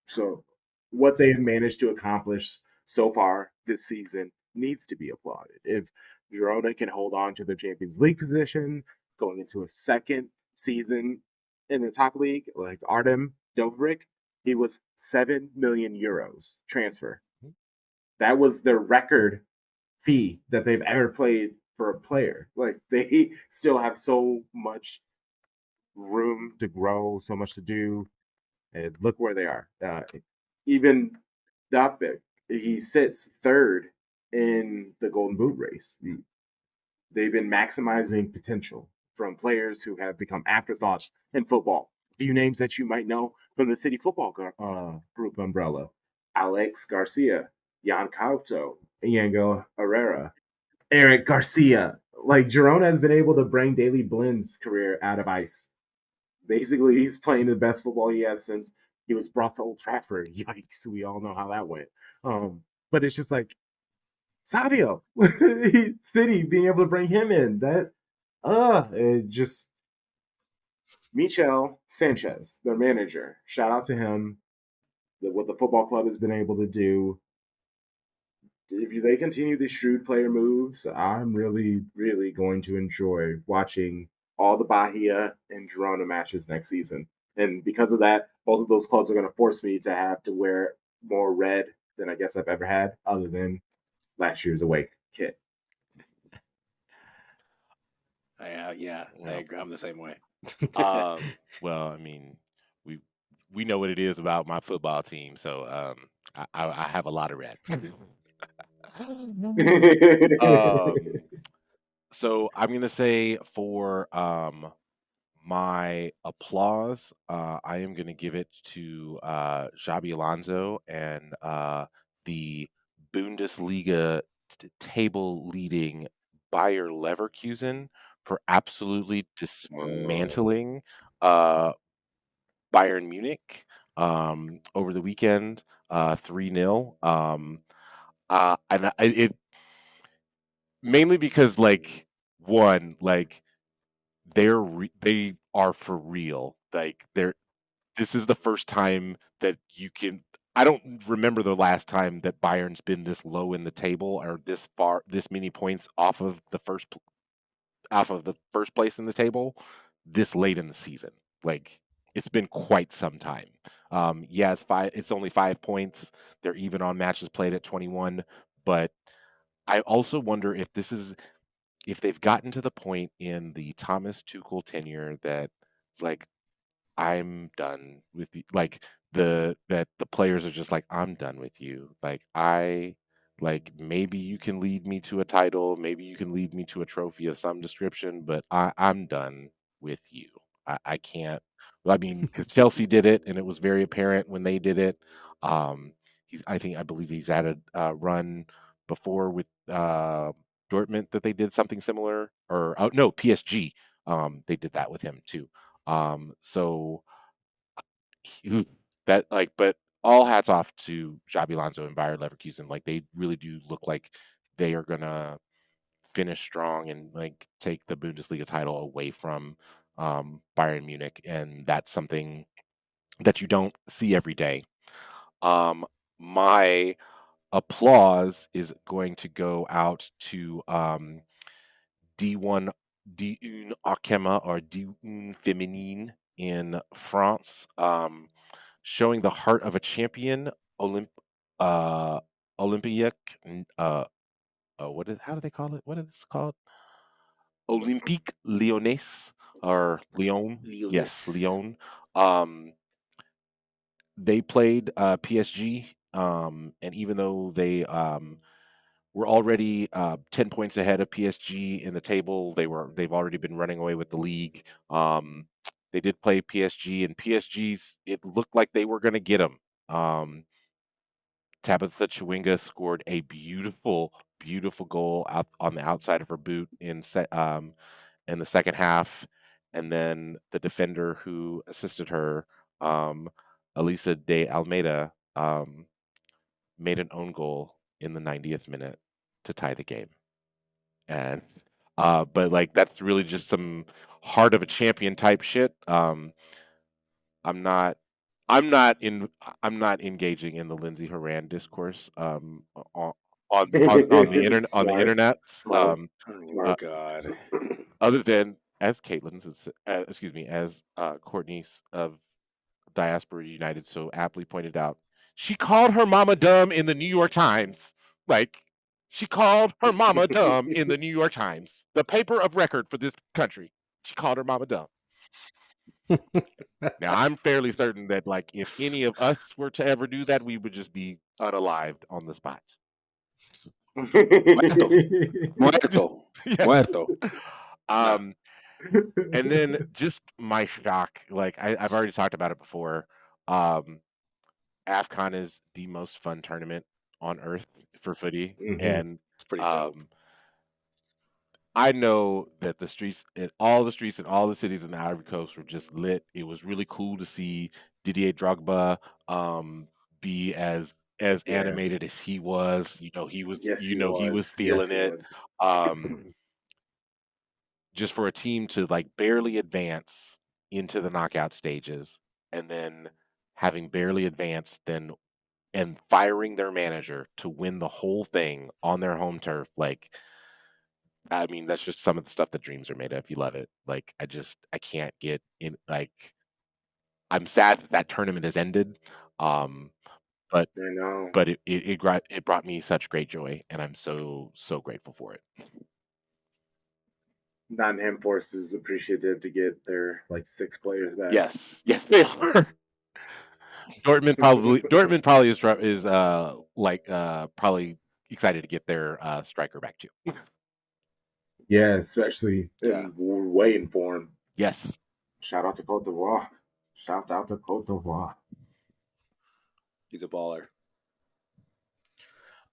So what they've managed to accomplish so far this season needs to be applauded. If Girona can hold on to their Champions League position going into a second season in the top league, like Artem Dovrik, he was 7 million euros transfer. That was their record fee that they've ever played for a player. Like, they still have so much room to grow, so much to do, and look where they are. Even Dovbyk, he sits third in the Golden Boot race. They've been maximizing potential from players who have become afterthoughts in football. A few names that you might know from the City Football Group umbrella: Alex Garcia, Jan Couto, Yango Herrera, Eric Garcia. Like, Girona has been able to bring Daley Blind's career out of ice. Basically, he's playing the best football he has since he was brought to Old Trafford. Yikes, we all know how that went. But it's just like Savio, City being able to bring him in. It just Michel Sanchez, their manager. Shout out to him. What the football club has been able to do. If they continue these shrewd player moves, I'm really, really going to enjoy watching all the Bahia and Girona matches next season. And because of that, both of those clubs are going to force me to have to wear more red than I guess I've ever had, other than last year's away kit. Yeah, I agree. I'm the same way. Well, I mean, we know what it is about my football team, so I have a lot of red. So I'm gonna say for my applause, I am gonna give it to Xabi Alonso and the Bundesliga table leading Bayer Leverkusen for absolutely dismantling Bayern Munich over the weekend, 3-0. It mainly because, like, one, like, they are for real. Like, this is the first time that you can. I don't remember the last time that Bayern's been this low in the table or this many points off of the first place in the table this late in the season. Like, it's been quite some time. It's only 5 points. They're even on matches played at 21, but I also wonder if if they've gotten to the point in the Thomas Tuchel tenure that it's like, I'm done with you. Like that the players are just like, I'm done with you. Like maybe you can lead me to a title, maybe you can lead me to a trophy of some description, but I'm done with you. I can't. Well, I mean, because Chelsea did it, and it was very apparent when they did it. I believe he's had a run before with Dortmund that they did something similar, or oh no, PSG. They did that with him too. So he- that like, but all hats off to Xabi Alonso and Bayer Leverkusen. Like they really do look like they are gonna finish strong and like take the Bundesliga title away from Bayern Munich, and that's something that you don't see every day. My applause is going to go out to D1 D1 Arkema or D1 Féminine in France, showing the heart of a champion, uh, Olympique. How do they call it? What is this called? Olympique Lyonnais or Lyon. Yes, Leonis. Lyon. They played PSG, and even though they were already 10 points ahead of PSG in the table, they've already been running away with the league. They did play PSG, and PSG's it looked like they were going to get them. Tabitha Chewinga scored a beautiful, beautiful goal out on the outside of her boot in the second half, and then the defender who assisted her, um, Elisa de Almeida, made an own goal in the 90th minute to tie the game. And but like that's really just some heart of a champion type shit. I'm not I'm not in I'm not engaging in the Lindsey Horan discourse on on the Smart, internet. smart, Oh my Uh, smart. god. other than as excuse me, as Courtney of Diaspora United so aptly pointed out, she called her mama dumb in the New York Times. Like she called her mama dumb in the New York Times, the paper of record for this country. She called her mama dumb. Now I'm fairly certain that like if any of us were to ever do that, we would just be unalived on the spot. Muerto. Muerto. Yes. Muerto. Um, and then just my shock, like I've already talked about it before. Um, AFCON is the most fun tournament on earth for footy, Mhm. and It's pretty dope. um, I know that the streets in all the cities in the Ivory Coast were just lit. It was really cool to see Didier Drogba um, be as Yes, animated as he was. yes, he He was was. Yes, feeling he it. was. Um, just for a team to like barely advance into the knockout stages, and then having barely advanced, then and firing their manager to win the whole thing on their home turf, like I mean, that's just some of the stuff that dreams are made of. You love it. Like I can't get in. Like I'm sad that that tournament has ended, um, but I know. it brought me such great joy, and I'm so grateful for it. Nottingham Forest is appreciative to get their like 6 players back. Yes, they are. Dortmund probably is probably excited to get their striker back too. Yeah, especially Yeah. and we're waiting for him. Yes, Shout out to Cote d'Ivoire. Shout out to Cote d'Ivoire. He's a baller.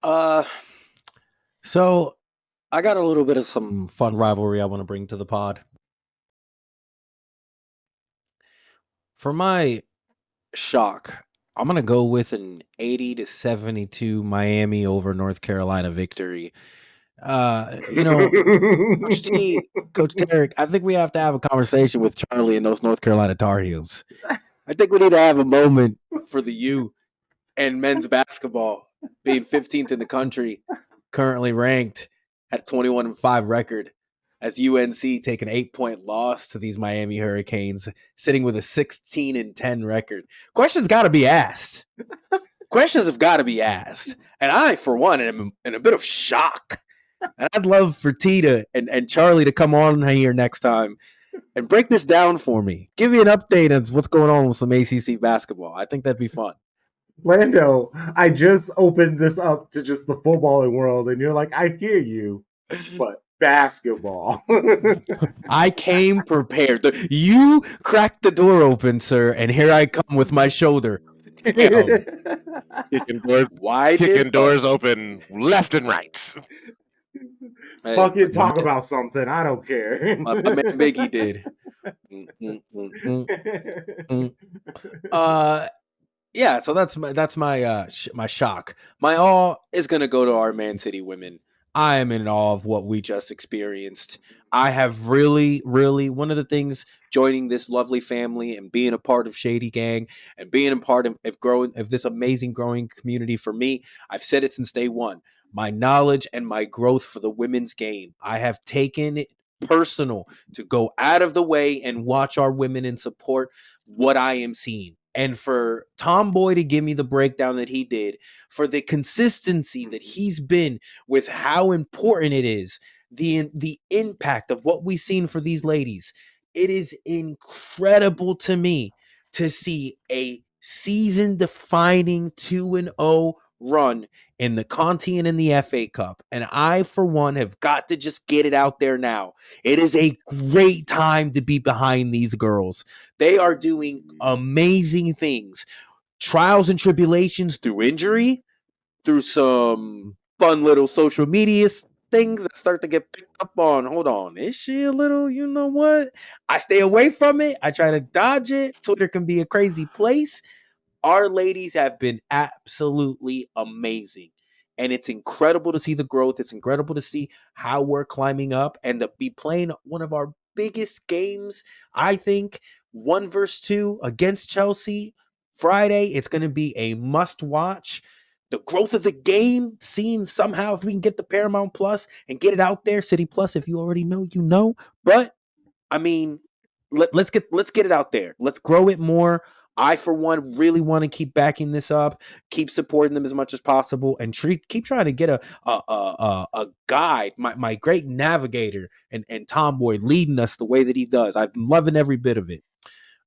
Uh so I got a little bit of some fun rivalry I want to bring to the pod. For my shock, I'm gonna go with an 80-72 Miami over North Carolina victory. Coach T, Coach Derek, I think we have to have a conversation with Charlie and those North Carolina Tar Heels. I think we need to have a moment for the U and men's basketball being 15th in the country, currently ranked at 21-5 record, as UNC take an 8-point loss to these Miami Hurricanes, sitting with a 16-10 record. Questions got to be asked. Questions have got to be asked. And I, for one, am in a bit of shock And I'd love for Tita and Charlie to come on here next time and break this down for me. Give me an update on what's going on with some ACC basketball. I think that'd be fun. Lando, I just opened this up to just the footballing world, and you're like, I hear you, but basketball. I came prepared. You cracked the door open, sir, and here I come with my shoulder. Damn. Kicking doors open left and right. Hey, Fucking talk about something. I don't care. my man Biggie did. Yeah, so that's my my shock. My awe is gonna go to our Man City women. I am in awe of what we just experienced. I have really, really one of the things joining this lovely family and being a part of Shady Gang and being a part of this amazing growing community for me. I've said it since day one. My knowledge and my growth for the women's game. I have taken it personal to go out of the way and watch our women and support what I am seeing. And for Tomboy to give me the breakdown that he did, for the consistency that he's been with how important it is, the impact of what we've seen for these ladies, it is incredible to me to see a season-defining 2-0 run in the Conti and in the FA Cup. And I, for one, have got to just get it out there now. It is a great time to be behind these girls. They are doing amazing things. Trials and tribulations through injury, through some fun little social media things that start to get picked up on. Hold on. Is she a little, you know what? I stay away from it. I try to dodge it. Twitter can be a crazy place. Our ladies have been absolutely amazing. And it's incredible to see the growth. It's incredible to see how we're climbing up and to be playing one of our biggest games, I think, 1-2 against Chelsea Friday. It's going to be a must watch. The growth of the game, seen somehow if we can get the Paramount Plus and get it out there, City Plus, if you already know, you know. But I mean, let's get it out there. Let's grow it more. I, for one, really want to keep backing this up, keep supporting them as much as possible, and keep trying to get a guide, my great navigator and Tomboy leading us the way that he does. I'm loving every bit of it.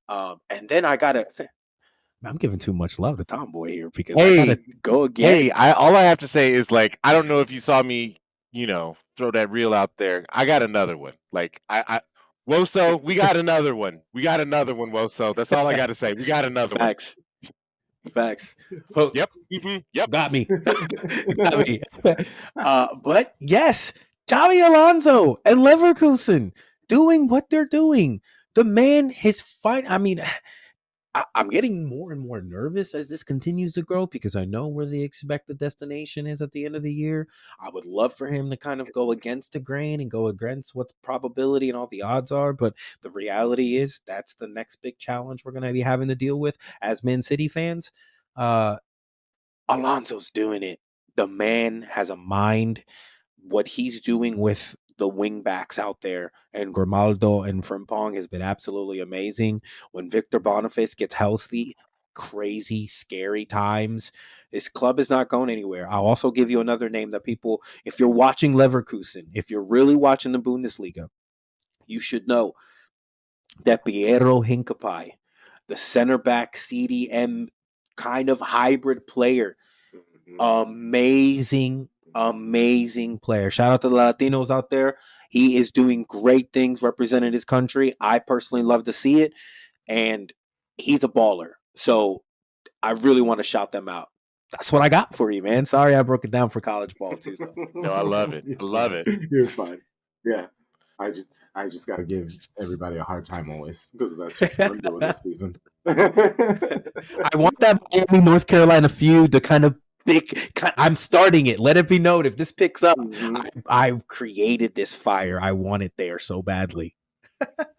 And then I'm giving too much love to Tomboy here because I gotta go again. Hey, all I have to say is, like, I don't know if you saw me, throw that reel out there. I got another one. Like, Woso, we got another one. We got another one, Woso. That's all I got to say. We got another Facts. Yep. Mm-hmm. Yep. Got me. Got me. But yes, Xabi Alonso and Leverkusen doing what they're doing. The man has I mean, I'm getting more and more nervous as this continues to grow because I know where the expected destination is at the end of the year. I would love for him to kind of go against the grain and go against what the probability and all the odds are. But the reality is that's the next big challenge we're going to be having to deal with as Man City fans. Alonso's doing it. The man has a mind. What he's doing with the wing backs out there and Grimaldo and Frimpong has been absolutely amazing. When Victor Boniface gets healthy, crazy, scary times. This club is not going anywhere. I'll also give you another name that people, if you're watching Leverkusen, if you're really watching the Bundesliga, you should know that Piero Hincapié, the center back CDM kind of hybrid player, amazing player. Shout out to the Latinos out there. He is doing great things representing his country. I personally love to see it, and he's a baller. So I really want to shout them out. That's what I got for you, man. Sorry I broke it down for college ball too, though. No, I love it. I love it. You're fine. Yeah. I just gotta give everybody a hard time always because that's just what I'm doing this season. I want that Miami North Carolina feud to kind of I'm starting it. Let it be known if this picks up. I've created this fire. I want it there so badly.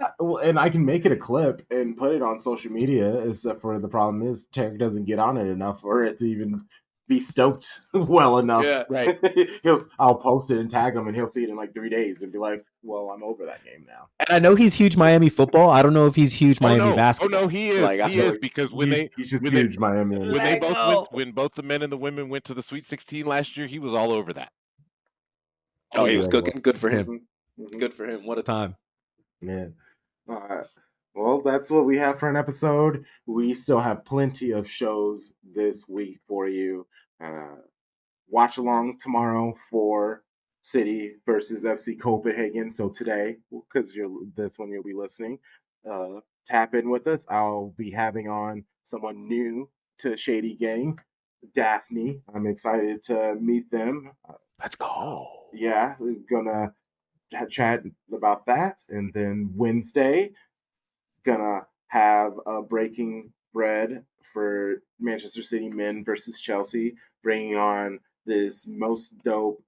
And I can make it a clip and put it on social media, except for the problem is Tarek doesn't get on it enough for it to even be stoked well enough. Yeah, right. I'll post it and tag him, and he'll see it in like 3 days and be like, "Well, I'm over that game now." And I know he's huge Miami football. I don't know if he's huge Miami basketball. Oh no, he is. Like, he is because he's just huge Miami. When both the men and the women went to the Sweet 16 last year, he was all over that. Oh, he was really cooking. Good for him. Mhm. Good for him. What a time. Man. Well, that's what we have for an episode. We still have plenty of shows this week for you. Watch along tomorrow for City versus FC Copenhagen. So today, because that's when you'll be listening, tap in with us. I'll be having on someone new to Shady Gang, Daphne. I'm excited to meet them. Let's go. Yeah, we're gonna chat about that, and then Wednesday gonna have a breaking bread for Manchester City men versus Chelsea, bringing on this most dope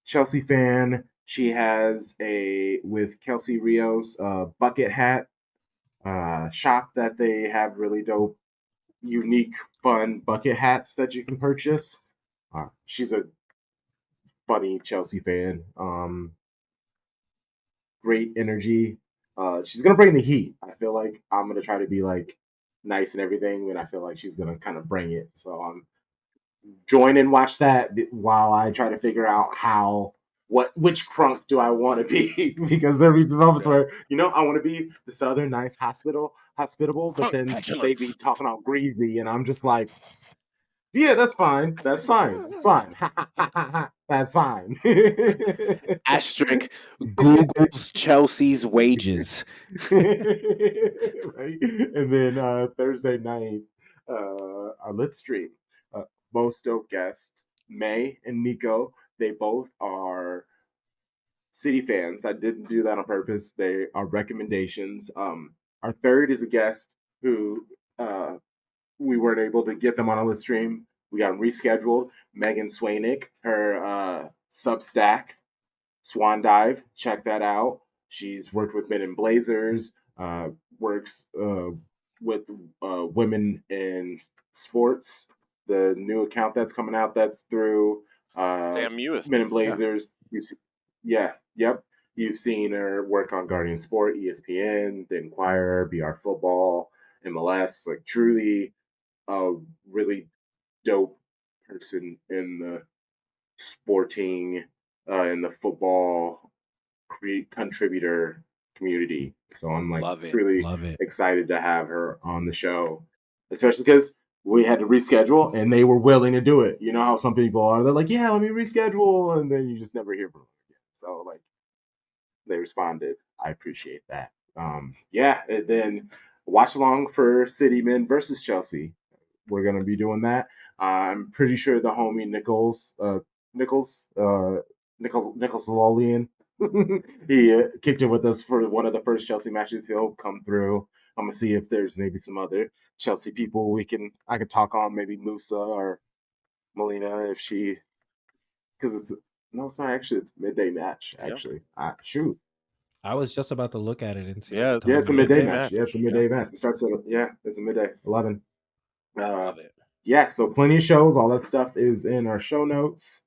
Chelsea fan. She has a with Kelsey Rios bucket hat shop that they have really dope, unique, fun bucket hats that you can purchase. She's a funny Chelsea fan. Great energy. She's gonna bring the heat. I feel like I'm gonna try to be like nice and everything, and I feel like she's gonna kind of bring it. So join and watch that while I try to figure out which crunk do I want to be because there be moments where I want to be the southern nice hospitable, but then they be talking all greasy, and I'm just like, yeah, that's fine. That's fine. It's fine. That's fine. Asterisk Google's Chelsea's wages. Right? And then Thursday night, our Lit stream. Most dope guests, May and Nico. They both are City fans. I didn't do that on purpose. They are recommendations. Our third is a guest who we weren't able to get them on a Lit stream. We got them rescheduled. Megan Swanick, her Substack, Swan Dive. Check that out. She's worked with Men in Blazers, works with women in sports. The new account that's coming out, that's through Sam Mewis. Men in Blazers. Yep. You've seen her work on Guardian Sport, ESPN, The Inquirer, BR Football, MLS. Like truly a really dope person in the sporting, in the football contributor community. So I'm like truly excited to have her on the show, especially because we had to reschedule and they were willing to do it. You know how some people are, they're like, yeah, let me reschedule, and then you just never hear from them again. So like they responded. I appreciate that. And then watch along for City Men versus Chelsea. We're gonna be doing that. I'm pretty sure the homie Nichols Lolian, he kicked it with us for one of the first Chelsea matches. He'll come through. I'm gonna see if there's maybe some other Chelsea people I could talk on, maybe Musa or Melina if she, because it's not actually, it's midday match actually. Shoot. I was just about to look at it and see. Yeah, it's a midday match. Yeah, it's a midday match. It starts at it's a midday 11. Love it. Yeah, so plenty of shows. All that stuff is in our show notes.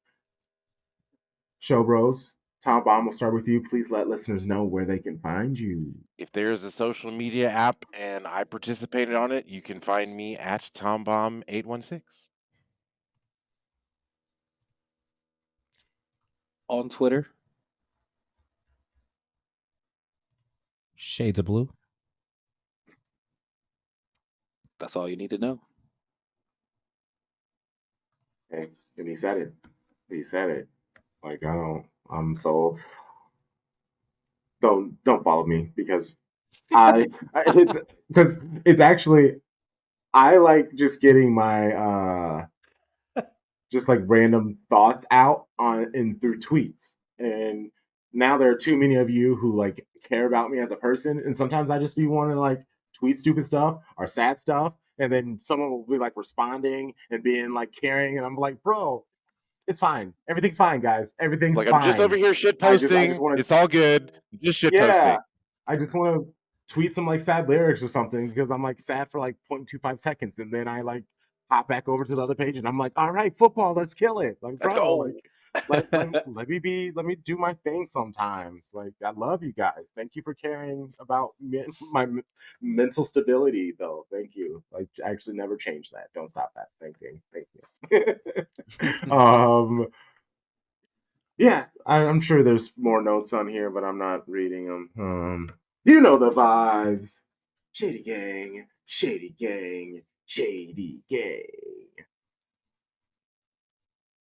Show Bros. Tom Baum, we'll start with you. Please let listeners know where they can find you. If there's a social media app and I participated on it, you can find me at TomBomb816. On Twitter, Shades of Blue. That's all you need to know. Okay, and he said it. Like don't follow me because it's actually, I like just getting my just like random thoughts out on and through tweets. And now there are too many of you who like care about me as a person, and sometimes I just be wanting to like tweet stupid stuff or sad stuff, and then someone will be like responding and being like caring, and I'm like, bro, it's fine. Everything's fine, guys. Everything's like, fine. I'm just over here shit posting. It's all good. Just shit posting. I just want to tweet some like sad lyrics or something because I'm like sad for like 0.25 seconds, and then I like hop back over to the other page, and I'm like, all right, football, let's kill it. Like, bro, like, let me do my thing sometimes. Like, I love you guys. Thank you for caring about my mental stability, though. Thank you. Like, I actually never change that. Don't stop that. Thank you. Yeah, I'm sure there's more notes on here, but I'm not reading them. You know the vibes. Shady gang, shady gang, shady gang.